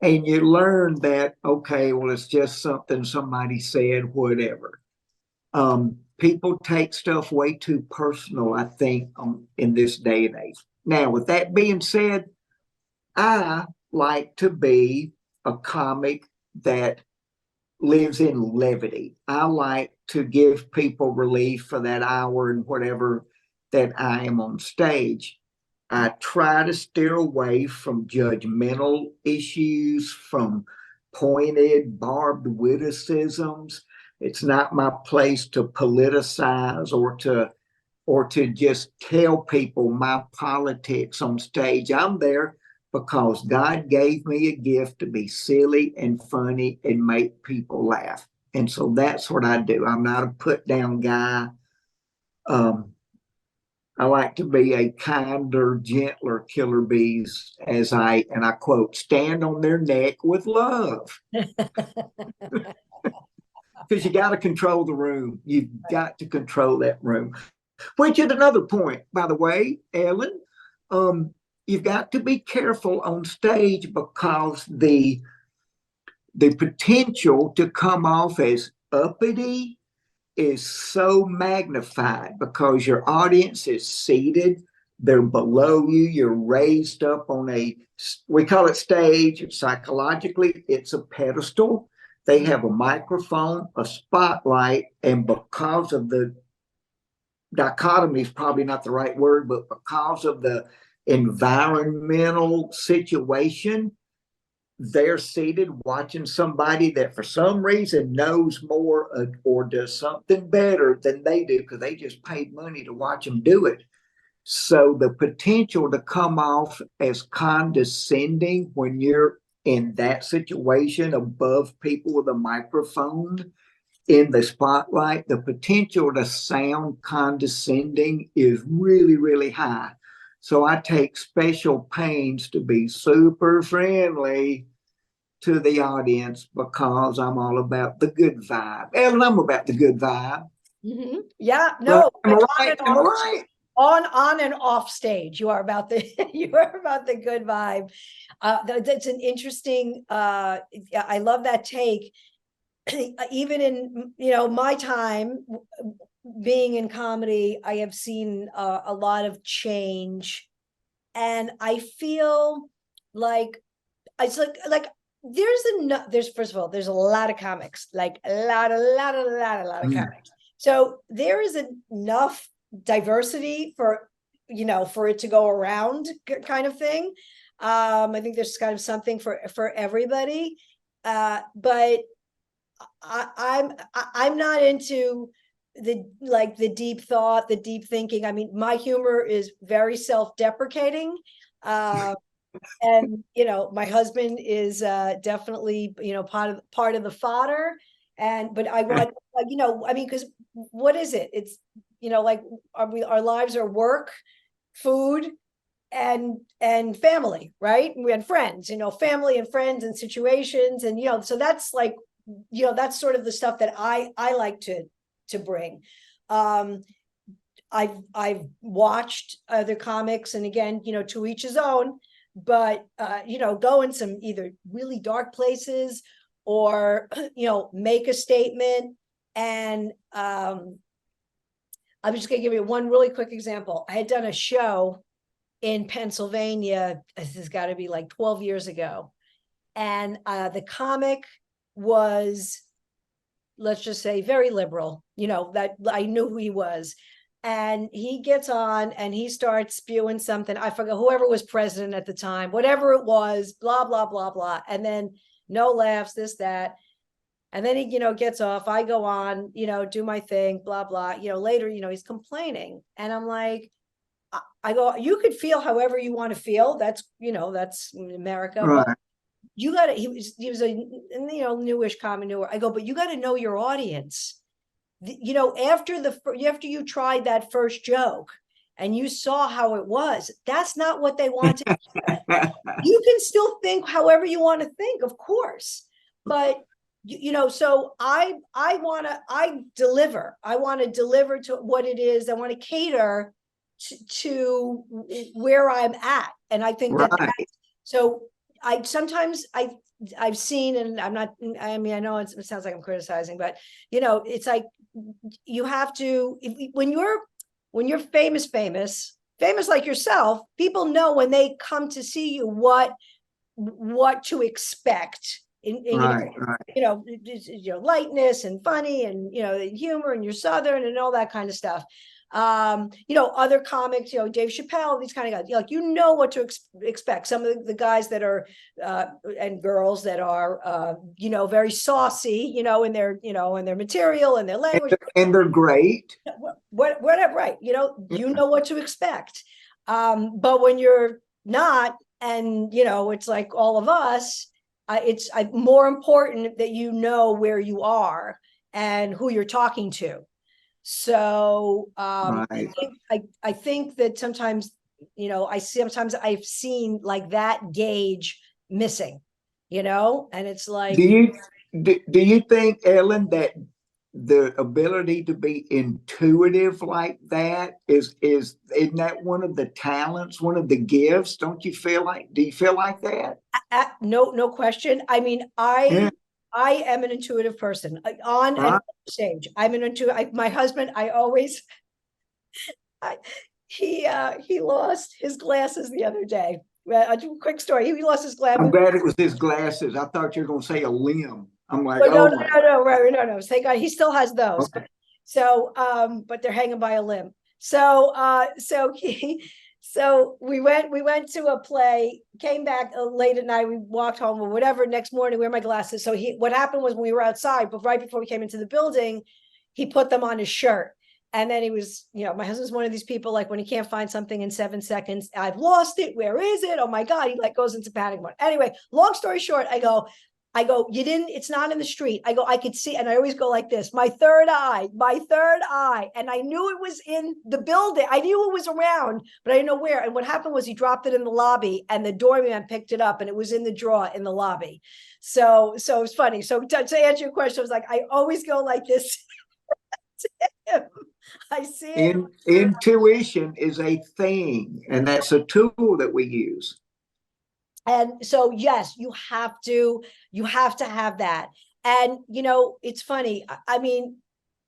And you learned that, okay, well, it's just something somebody said, whatever. People take stuff way too personal, I think, in this day and age. Now, with that being said, I like to be a comic that lives in levity. I like to give people relief for that hour and whatever that I am on stage. I try to steer away from judgmental issues, from pointed, barbed witticisms. It's not my place to politicize or to just tell people my politics on stage. I'm there because God gave me a gift to be silly and funny and make people laugh. And so that's what I do. I'm not a put down guy. I like to be a kinder, gentler killer bees, as I quote, stand on their neck with love. Because you got to control the room. You've got to control that room. Which is another point, by the way, Ellen. You've got to be careful on stage because the potential to come off as uppity is so magnified because your audience is seated. They're below you. You're raised up on we call it stage. Psychologically, it's a pedestal. They have a microphone, a spotlight, and because of the dichotomy is probably not the right word, but because of the environmental situation, they're seated watching somebody that for some reason knows more or does something better than they do because they just paid money to watch them do it. So the potential to come off as condescending when you're in that situation above people with a microphone in the spotlight, the potential to sound condescending is really, really high. So I take special pains to be super friendly to the audience because I'm all about the good vibe. Ellen, I'm about the good vibe. Mm-hmm. Yeah, no. Am I right? Am I right? On and off stage, you are about the good vibe. That's an interesting. I love that take. Even in my time being in comedy, I have seen a lot of change, and I feel like it's like there's first of all there's a lot of comics, like a lot of comics. So there is enough diversity for it to go around, kind of thing. I think there's kind of something for everybody, but I'm not into the deep thought, the deep thinking. I mean, my humor is very self-deprecating, and my husband is definitely part of the fodder. But I want because what is it? It's our lives are work, food, and family, right? And we had friends, family and friends and situations, and so that's that's sort of the stuff that I like to bring. I've watched other comics, and again, to each his own, but go in some either really dark places or, make a statement. And I'm just going to give you one really quick example. I had done a show in Pennsylvania. This has got to be like 12 years ago. And the comic was, let's just say, very liberal, that I knew who he was. And he gets on and he starts spewing something. I forgot whoever was president at the time, whatever it was, blah, blah, blah, blah. And then no laughs, this, that. And then he, gets off. I go on, do my thing, blah, blah. Later, he's complaining. And I'm like, I go, you could feel however you want to feel. That's, that's America. Right. But you got to, he was a, newish comic, newer. I go, but you got to know your audience. After you tried that first joke and you saw how it was, that's not what they want to hear. You can still think however you want to think, of course, but so I want to deliver to what it is. I want to cater to where I'm at. And I think right. I've seen, and I know it sounds like I'm criticizing, but it's like, you have to, when you're famous like yourself, people know when they come to see you what to expect in right. lightness and funny and humor, and you're Southern and all that kind of stuff. Other comics, Dave Chappelle, these kind of guys, what to expect. Some of the guys that are and girls that are very saucy, in their material and their language, and they're great. Whatever, right? What to expect. But when you're not, and it's like all of us, it's more important that where you are and who you're talking to. So right. I think that sometimes, I've seen like that gauge missing, and it's like, do you think, Ellen, that the ability to be intuitive like that isn't that one of the talents, one of the gifts? Do you feel like that? No question. I mean, I am an intuitive person on and off stage. I'm an intuitive. My husband, he lost his glasses the other day. A quick story. He lost his glasses. I'm glad it was his glasses. I thought you were going to say a limb. I'm like, no. Thank God he still has those. Okay. So, but they're hanging by a limb. So we went to a play, came back late at night. We walked home or whatever. Next morning, wear my glasses. So what happened was when we were outside, but right before we came into the building, he put them on his shirt. And then he was, my husband's one of these people, like when he can't find something in 7 seconds, I've lost it. Where is it? Oh my God. He goes into panic mode. Anyway, long story short, I go, it's not in the street. I go, I could see, and I always go like this, my third eye. And I knew it was in the building. I knew it was around, but I didn't know where. And what happened was he dropped it in the lobby and the doorman picked it up and it was in the drawer in the lobby. So it was funny. So to answer your question, I was like, I always go like this. I see it. Intuition is a thing, and that's a tool that we use. And so, yes, you have to have that. And, it's funny. I mean,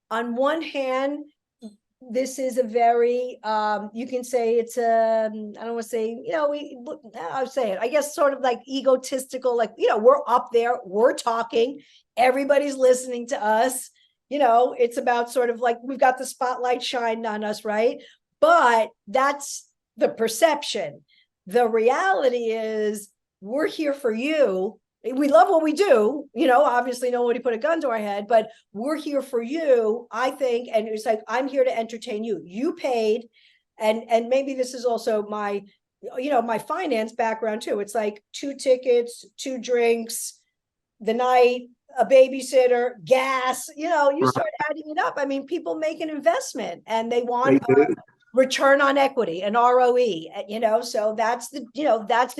on one hand, this is a very, you can say it's I don't want to say, I'll say it, I guess, sort of like egotistical, like, we're up there, we're talking, everybody's listening to us. It's about sort of like, we've got the spotlight shined on us, right? But that's the perception. The reality is we're here for you. We love what we do, obviously nobody put a gun to our head, but we're here for you, I think. And it's like, I'm here to entertain you. You paid. And maybe this is also my, my finance background too. It's like 2 tickets, 2 drinks, the night, a babysitter, gas, you start adding it up. I mean, people make an investment and they want return on equity, an ROE, so that's the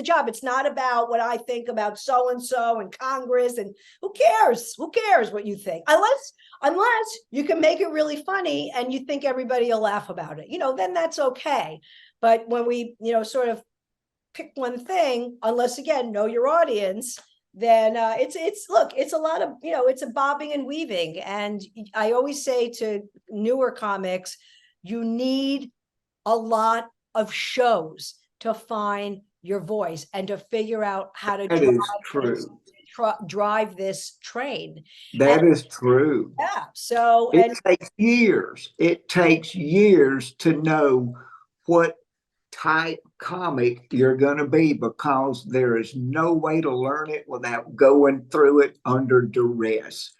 job. It's not about what I think about so-and-so and Congress, and who cares what you think, unless you can make it really funny and you think everybody will laugh about it, then that's okay. But when we, sort of pick one thing, unless again, know your audience, then it's a lot of, it's a bobbing and weaving. And I always say to newer comics, you need a lot of shows to find your voice and to figure out how to That is true. drive this train. That is true. Yeah. So it takes years. It takes years to know what type comic you're going to be, because there is no way to learn it without going through it under duress.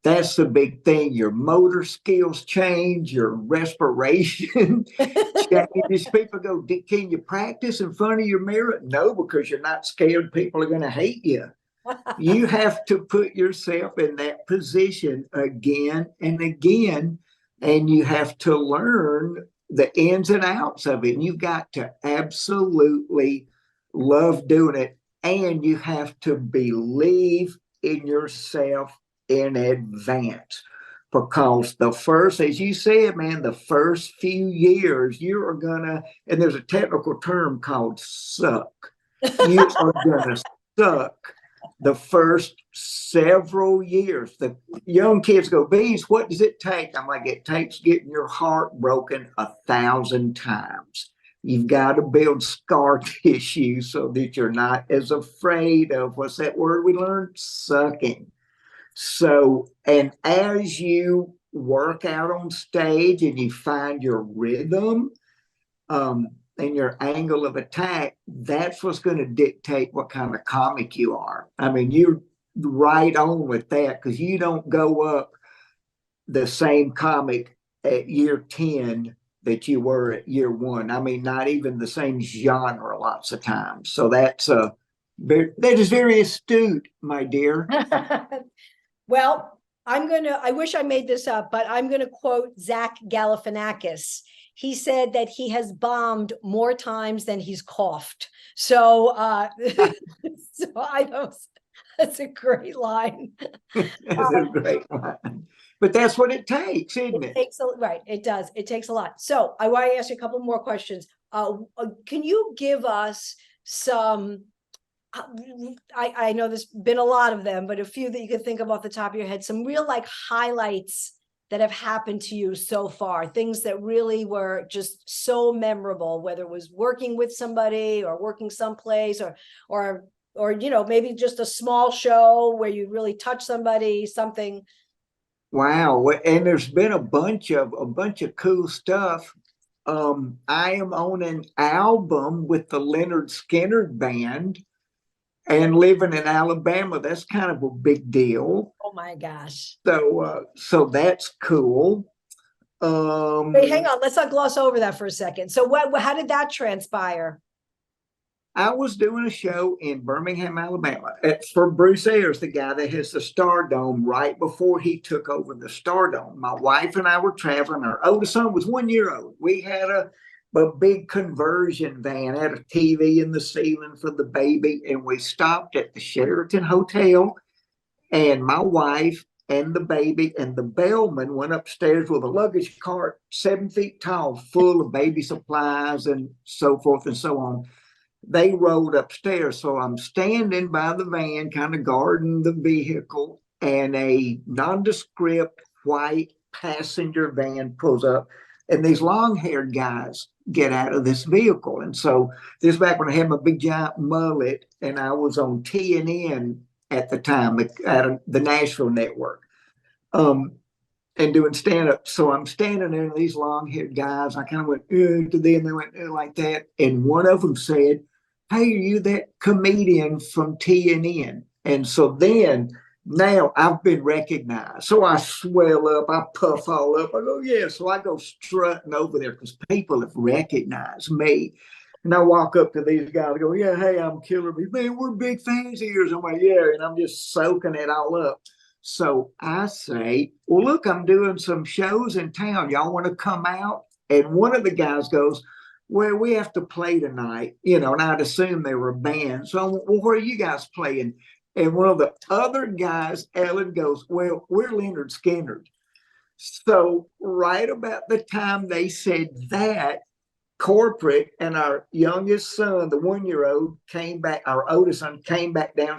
That's the big thing. Your motor skills change, your respiration changes. People go, can you practice in front of your mirror? No, because you're not scared people are going to hate you. You have to put yourself in that position again and again, and you have to learn the ins and outs of it. And you've got to absolutely love doing it, and you have to believe in yourself in advance, because the first, as you said, man, the first few years you are gonna, and there's a technical term called suck. You are gonna suck the first several years. The young kids go, Beaz, what does it take? I'm like, it takes getting your heart broken 1,000 times. You've got to build scar tissue so that you're not as afraid of, what's that word we learned? Sucking. So, and as you work out on stage and you find your rhythm and your angle of attack, that's what's going to dictate what kind of comic you are. I mean, you're right on with that, because you don't go up the same comic at year 10 that you were at year 1. I mean, not even the same genre lots of times. So that is very astute, my dear. Well, I wish I made this up, but I'm going to quote Zach Galifianakis. He said that he has bombed more times than he's coughed. So, so I know that's a great line. That's a great line. But that's what it takes, isn't it? Right. It does. It takes a lot. So I want to ask you a couple more questions. Can you give us some, I know there's been a lot of them, but a few that you could think of off the top of your head, some real highlights that have happened to you so far, things that really were just so memorable, whether it was working with somebody or working someplace or maybe just a small show where you really touched somebody, something. Wow. And there's been a bunch of cool stuff. I am on an album with the Leonard Skinner Band, and living in Alabama, that's kind of a big deal. Oh my gosh. So that's cool. Wait, hang on. Let's not gloss over that for a second. So how did that transpire? I was doing a show in Birmingham, Alabama. It's for Bruce Ayers, the guy that has the Stardome, right before he took over the Stardome. My wife and I were traveling. Our oldest son was 1 year old. We had a big conversion van, had a TV in the ceiling for the baby, and we stopped at the Sheraton Hotel, and my wife and the baby and the bellman went upstairs with a luggage cart 7 feet tall, full of baby supplies and so forth and so on. They rode upstairs, so I'm standing by the van, kind of guarding the vehicle, and a nondescript white passenger van pulls up, and these long-haired guys get out of this vehicle. And so this is back when I had my big giant mullet, and I was on TNN at the time, at the Nashville network, and doing stand-up. So I'm standing there, and these long-haired guys, I kind of went to them, they went like that, and one of them said, "Hey, are you that comedian from TNN?" And so then, now I've been recognized. So I swell up, I puff all up. I go, yeah. So I go strutting over there because people have recognized me. And I walk up to these guys and go, yeah, hey, I'm Killer Bee. Man, we're big fans of yours. I'm like, yeah. And I'm just soaking it all up. So I say, well, look, I'm doing some shows in town. Y'all want to come out? And one of the guys goes, well, we have to play tonight, and I'd assume they were a band. So, well, where are you guys playing? And one of the other guys, Ellen, goes, well, we're Leonard Skinner. So right about the time they said that, corporate, and our youngest son, the 1-year-old, came back. Our oldest son came back down,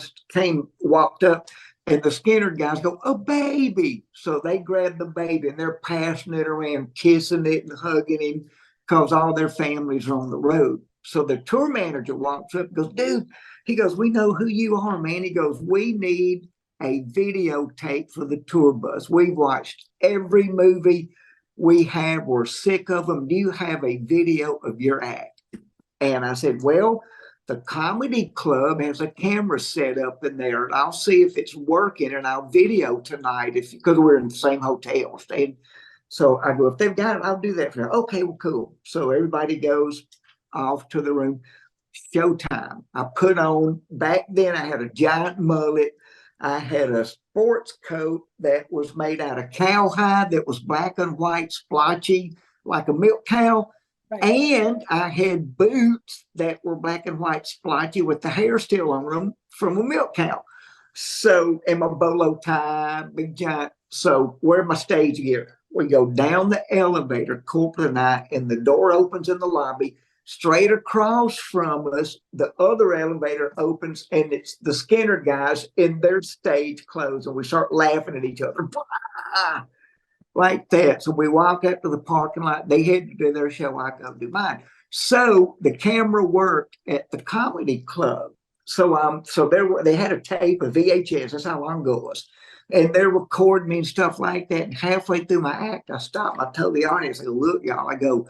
walked up, and the Skinner guys go, "A baby!" So they grabbed the baby and they're passing it around, kissing it and hugging him, because all their families are on the road. So the tour manager walks up and goes, "Dude," he goes, "we know who you are, man." He goes, "We need a videotape for the tour bus. We've watched every movie we have. We're sick of them. Do you have a video of your act?" And I said, "Well, the comedy club has a camera set up in there, and I'll see if it's working, and I'll video tonight because we're in the same hotel staying." So I go, "If they've got it, I'll do that for you." "Okay, well, cool." So everybody goes off to the room. Showtime. I put on, back then I had a giant mullet. I had a sports coat that was made out of cowhide that was black and white, splotchy, like a milk cow. Right. And I had boots that were black and white, splotchy, with the hair still on them from a milk cow. So, and my bolo tie, big giant. So, where's my stage gear? We go down the elevator, corporate and I, and the door opens in the lobby. Straight across from us, the other elevator opens, and it's the Skinner guys in their stage clothes, and we start laughing at each other like that. So we walk up to the parking lot. They had to do their show. I go do mine. So the camera worked at the comedy club. So they had a tape, a VHS. That's how long ago it was. And they're recording me and stuff like that. And halfway through my act, I stopped. I told the audience, I go, "Look, y'all," I go,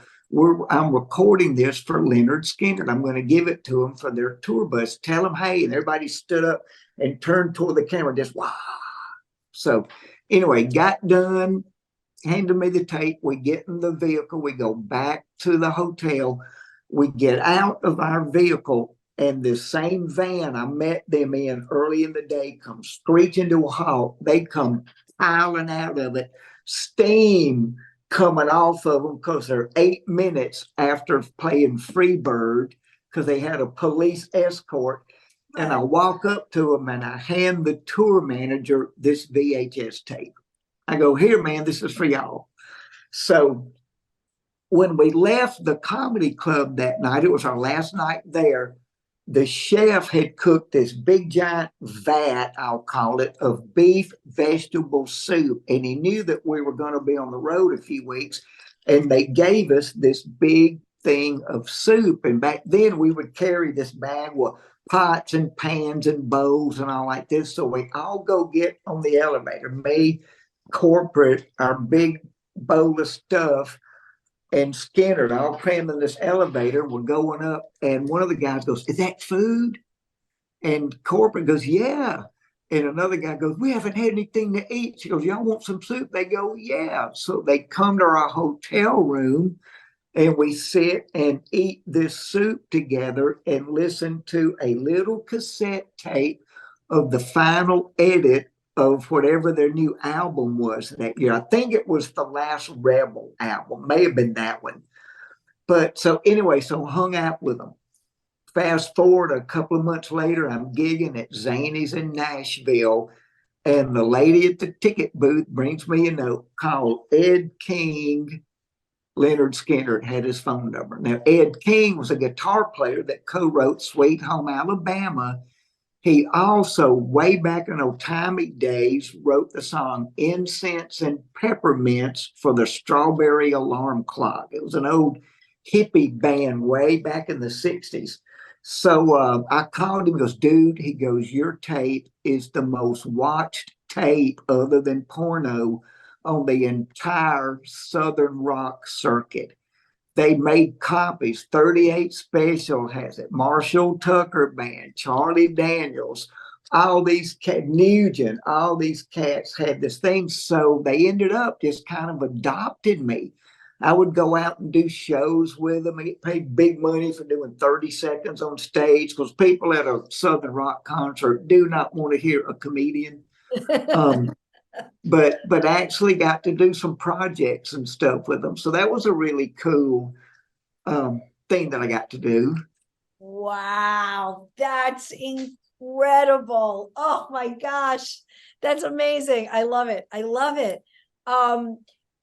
"I'm recording this for Leonard Skinner. I'm going to give it to them for their tour bus. Tell them, hey." And everybody stood up and turned toward the camera, just wow. So anyway, got done, handed me the tape. We get in the vehicle. We go back to the hotel. We get out of our vehicle, and this same van I met them in early in the day comes screeching to a halt. They come piling out of it, steam coming off of them, because they're 8 minutes after playing Freebird, because they had a police escort. And I walk up to them and I hand the tour manager this VHS tape. I go, "Here, man, this is for y'all." So when we left the comedy club that night, it was our last night there, the chef had cooked this big giant vat, I'll call it, of beef vegetable soup. And he knew that we were going to be on the road a few weeks. And they gave us this big thing of soup. And back then we would carry this bag with pots and pans and bowls and all like this. So we all go get on the elevator, me, corporate, our big bowl of stuff, and Skinner, all crammed in this elevator. We're going up, and one of the guys goes, "Is that food?" And corporate goes, "Yeah." And another guy goes, "We haven't had anything to eat." She goes, "Y'all want some soup?" They go, "Yeah." So they come to our hotel room, and we sit and eat this soup together and listen to a little cassette tape of the final edit of whatever their new album was that year. I think it was the last Rebel album, may have been that one. But so anyway, so hung out with them. Fast forward a couple of months later, I'm gigging at Zany's in Nashville, and the lady at the ticket booth brings me a note called Ed King. Leonard Skinner had his phone number. Now, Ed King was a guitar player that co-wrote Sweet Home Alabama. He also, way back in old timey days, wrote the song Incense and Peppermints for the Strawberry Alarm Clock. It was an old hippie band way back in the 60s. So I called him, he goes, "Dude," he goes, "your tape is the most watched tape other than porno on the entire Southern rock circuit." They made copies. 38 Special has it. Marshall Tucker Band, Charlie Daniels, all these cats, Nugent, all these cats had this thing. So they ended up just kind of adopted me. I would go out and do shows with them. I get paid big money for doing 30 seconds on stage, because people at a Southern rock concert do not want to hear a comedian. But actually got to do some projects and stuff with them. So that was a really cool thing that I got to do. Wow, that's incredible. Oh my gosh, that's amazing. I love it. I love it.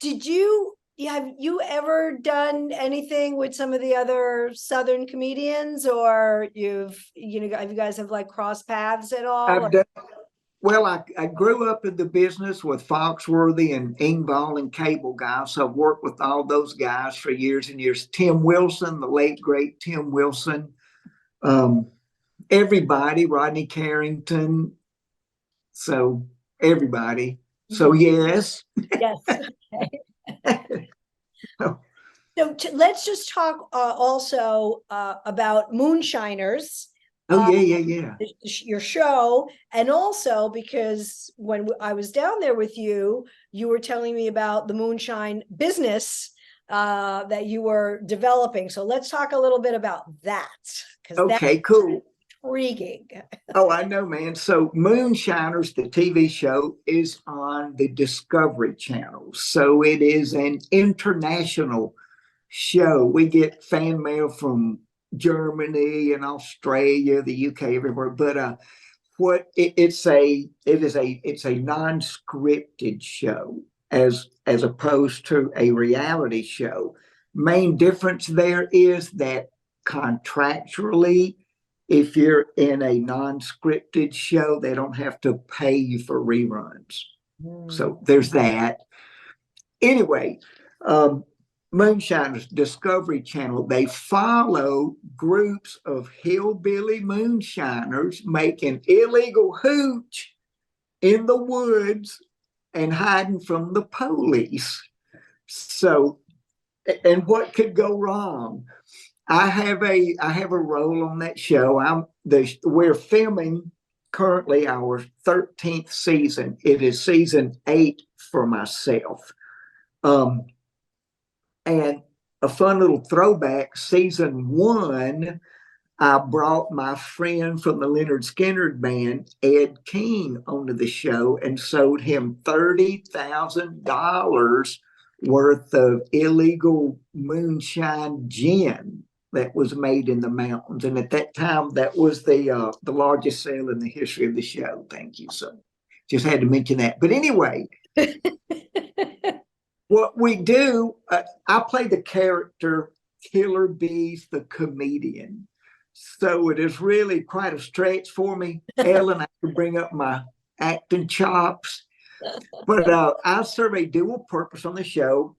Did you have you ever done anything with some of the other Southern comedians, or have you guys have like crossed paths at all? I've done well. I grew up in the business with Foxworthy and Ingvall and Cable Guys. So I've worked with all those guys for years and years. Tim Wilson, the late great Tim Wilson, everybody, Rodney Carrington. So everybody. So yes. Yes. Okay. So let's just talk also about Moonshiners. Oh yeah. Your show, and also because when I was down there with you, you were telling me about the moonshine business that you were developing. So let's talk a little bit about that, because okay, cool. Intriguing. Oh, I know, man. So Moonshiners, the TV show, is on the Discovery Channel. So it is an international show. We get fan mail from Germany and Australia, the UK, everywhere. But it's a non-scripted show as opposed to a reality show. Main difference there is that contractually, if you're in a non-scripted show, they don't have to pay you for reruns. So there's that. Anyway, Moonshiners, Discovery Channel, they follow groups of hillbilly moonshiners making illegal hooch in the woods and hiding from the police. So, and what could go wrong? I have a role on that show. We're filming currently our 13th season. It is season 8 for myself. And a fun little throwback, season 1, I brought my friend from the Leonard Skinner band, Ed King, onto the show and sold him $30,000 worth of illegal moonshine gin that was made in the mountains. And at that time, that was the largest sale in the history of the show. Thank you. So just had to mention that. But anyway, what we do, I play the character Killer Beaz, the comedian. So it is really quite a stretch for me. Ellen, I can bring up my acting chops. But I serve a dual purpose on the show.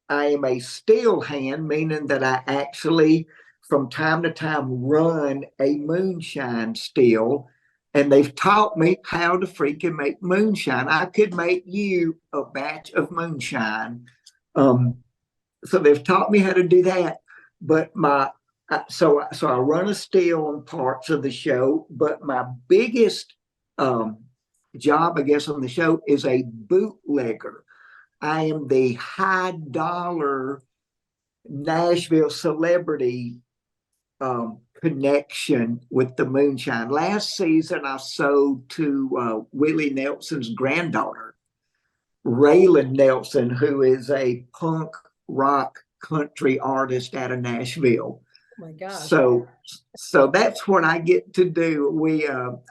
I am a still hand, meaning that I actually, from time to time, run a moonshine still. And they've taught me how to freaking make moonshine. I could make you a batch of moonshine. So they've taught me how to do that. But so I run a still on parts of the show. But my biggest job, I guess, on the show is a bootlegger. I am the high dollar Nashville celebrity connection with the moonshine. Last season, I sold to Willie Nelson's granddaughter, Raylan Nelson, who is a punk rock country artist out of Nashville. Oh my gosh. So that's what I get to do.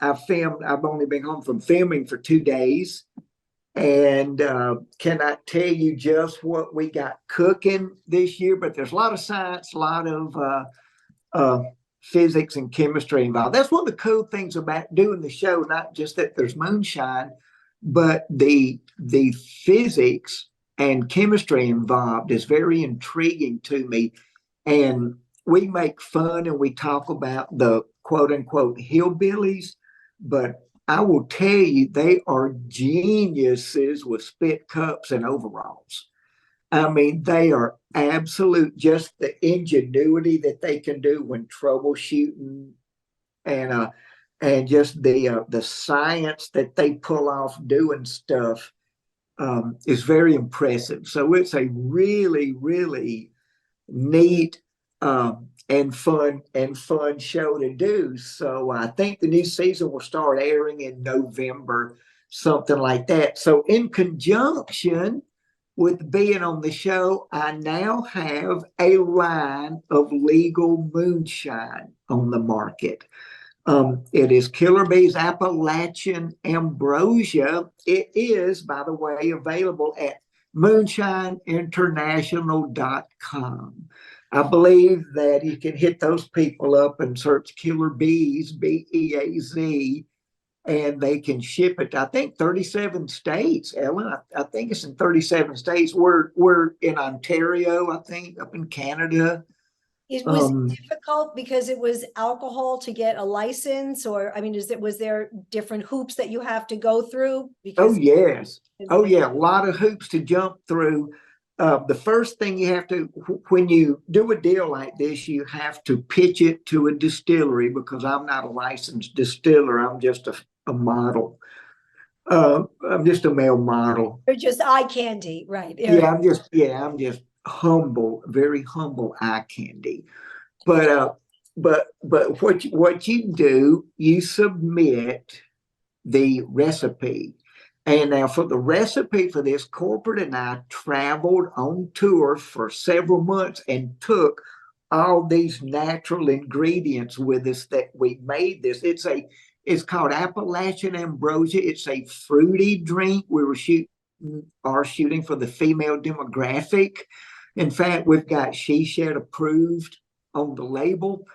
I've only been home from filming for 2 days. And cannot tell you just what we got cooking this year, but there's a lot of science, a lot of physics and chemistry involved. That's one of the cool things about doing the show, not just that there's moonshine, but the physics and chemistry involved is very intriguing to me. And we make fun and we talk about the quote unquote hillbillies, but I will tell you, they are geniuses with spit cups and overalls. I mean, they are absolute, just the ingenuity that they can do when troubleshooting and just the science that they pull off doing stuff is very impressive. So it's a really, really neat and fun show to do. So I think the new season will start airing in November, something like that. So in conjunction with being on the show, I now have a line of legal moonshine on the market. It is Killer Beaz Appalachian Ambrosia. It is, by the way, available at moonshineinternational.com. I believe that you can hit those people up and search Killer Beaz, Beaz, and they can ship it. I think 37 states, Ellen. I think it's in 37 states. We're in Ontario, I think, up in Canada. It was difficult because it was alcohol to get a license, or I mean, was there different hoops that you have to go through? Because yes. Oh yeah, a lot of hoops to jump through. The first thing you have to, when you do a deal like this, you have to pitch it to a distillery, because I'm not a licensed distiller. I'm just a model. I'm just a male model. You're just eye candy, right? Yeah, I'm just humble, very humble eye candy. But what you do, you submit the recipe. And now for the recipe for this, corporate and I traveled on tour for several months and took all these natural ingredients with us that we made this. It's called Appalachian Ambrosia. It's a fruity drink. We were shooting for the female demographic. In fact, we've got She Shed approved on the label.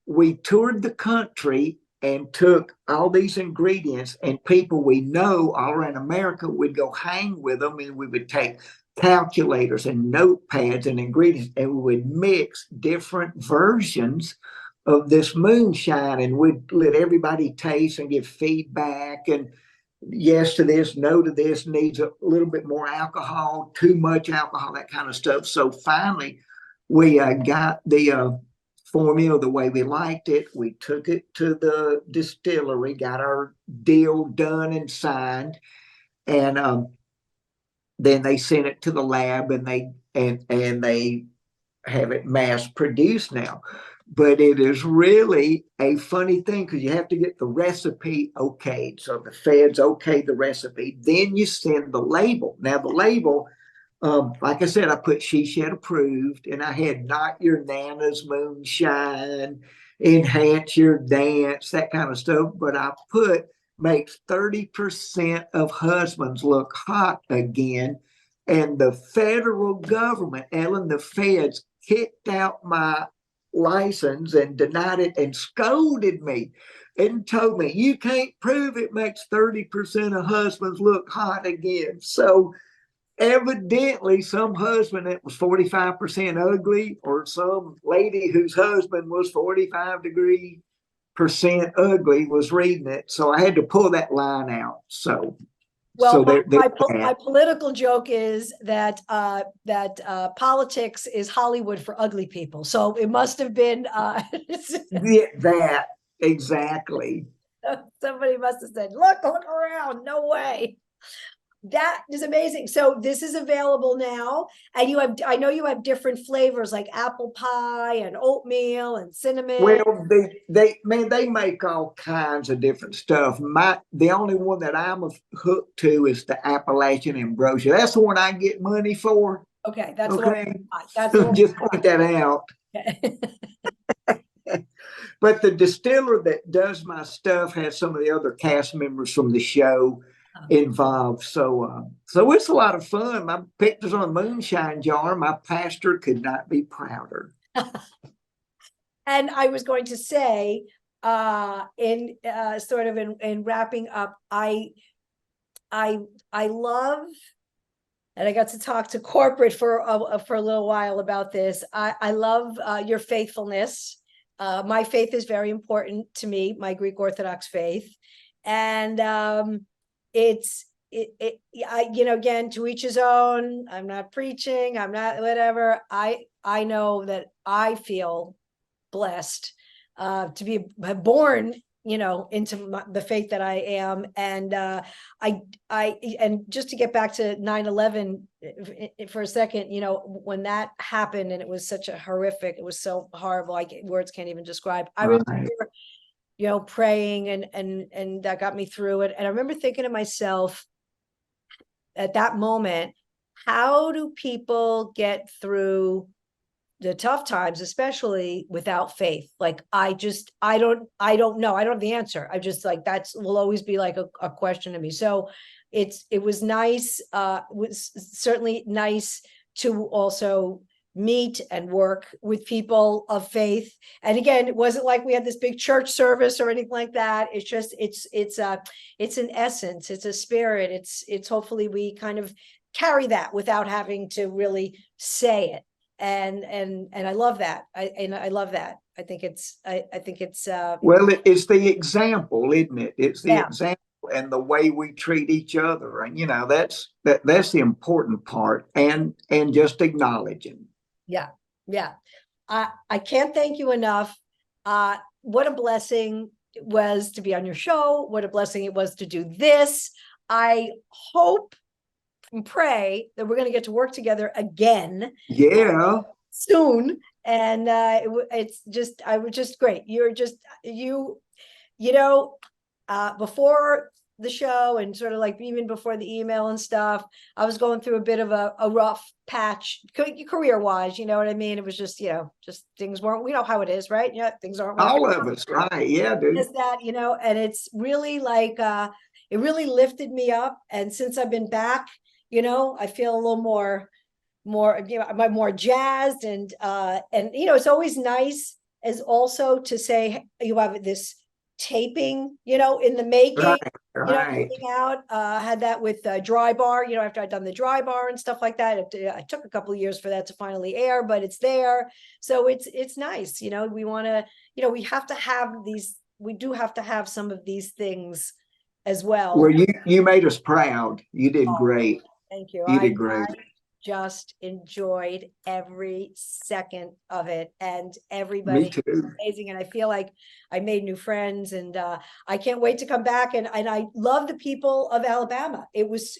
We toured the country and took all these ingredients, and people we know all around America would go hang with them, and we would take calculators and notepads and ingredients, and we would mix different versions of this moonshine, and we'd let everybody taste and give feedback, and yes to this, no to this, needs a little bit more alcohol, too much alcohol, that kind of stuff. So finally, we got the formula the way we liked it. We took it to the distillery, got our deal done and signed, and then they sent it to the lab, and they have it mass produced now. But it is really a funny thing, because you have to get the recipe okayed. So the feds okay the recipe, then you send the label. Now the label, like I said, I put She Shed approved, and I had Not Your Nana's Moonshine, Enhance Your Dance, that kind of stuff. But I put makes 30% of husbands look hot again. And the federal government, Ellen, the feds kicked out my license and denied it and scolded me and told me, you can't prove it makes 30% of husbands look hot again. So evidently some husband that was 45% ugly, or some lady whose husband was 45% ugly, was reading it. So I had to pull that line out. So well, my political joke is that politics is Hollywood for ugly people. So it must have been that exactly. Somebody must have said, look around, no way. That is amazing. So this is available now, and I know you have different flavors like apple pie and oatmeal and cinnamon. Well, they make all kinds of different stuff. The only one that I'm hooked to is the Appalachian Ambrosia. That's the one I get money for. Okay, that's okay. That's the one. Just point that out. Okay. But the distiller that does my stuff has some of the other cast members from the show involved. So it's a lot of fun. My picture's on a moonshine jar. My pastor could not be prouder. And I was going to say, in wrapping up, I love, and I got to talk to corporate for a little while about this. I love your faithfulness. My faith is very important to me, my Greek Orthodox faith, and again, to each his own. I'm not preaching. I'm not whatever. I know that I feel blessed to be born, into the faith that I am. And and just to get back to 9/11 for a second, when that happened, and it was such a horrific, it was so horrible. Words can't even describe. I remember, praying and that got me through it. And I remember thinking to myself at that moment, how do people get through the tough times, especially without faith. Like, I don't know. I don't have the answer. I just like, will always be like a question to me. So it was nice. It was certainly nice to also meet and work with people of faith. And again, it wasn't like we had this big church service or anything like that. It's just, it's an essence, it's a spirit. It's hopefully we kind of carry that without having to really say it. And I love that. I love that. I think it's well, it's the example, isn't it? It's the example and the way we treat each other. And, that's the important part, and just acknowledging. Yeah. I can't thank you enough. What a blessing it was to be on your show. What a blessing it was to do this. I hope and pray that we're going to get to work together again. Yeah. Soon. And it's just, I was just great. You're just, before the show and sort of like even before the email and stuff, I was going through a bit of a rough patch career wise, you know what I mean? It was just, just things weren't, we know how it is, right? Yeah. Things aren't all of us, right? Yeah, dude. Is that, and it's really like, it really lifted me up. And since I've been back, I feel a little more, I'm more jazzed and it's always nice as also to say you have this taping, in the making, right. Out, had that with Dry Bar, after I'd done the Dry Bar and stuff like that. It took a couple of years for that to finally air, but it's there. So it's nice. We want to, we have to have these, we do have to have some of these things as well. Well, you made us proud. You did great. Thank you. You did great. Just enjoyed every second of it, and everybody was amazing. And I feel like I made new friends, and I can't wait to come back. And I love the people of Alabama. It was,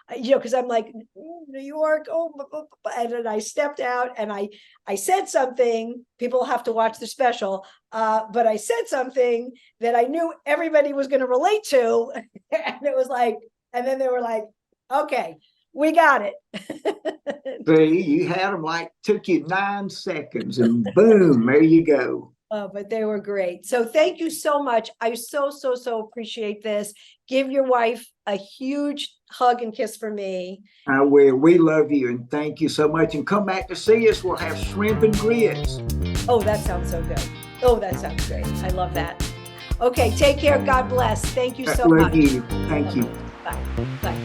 because I'm like, New York, and then I stepped out and I said something. People have to watch the special, but I said something that I knew everybody was going to relate to, and it was like, and then they were like, okay. We got it. See, you had them took you 9 seconds and boom, there you go. Oh, but they were great. So thank you so much. I so appreciate this. Give your wife a huge hug and kiss for me. I will. We love you and thank you so much. And come back to see us. We'll have shrimp and grits. Oh, that sounds so good. Oh, that sounds great. I love that. Okay, take care. God bless. Thank you so much. Love you. Thank you. Bye. Bye.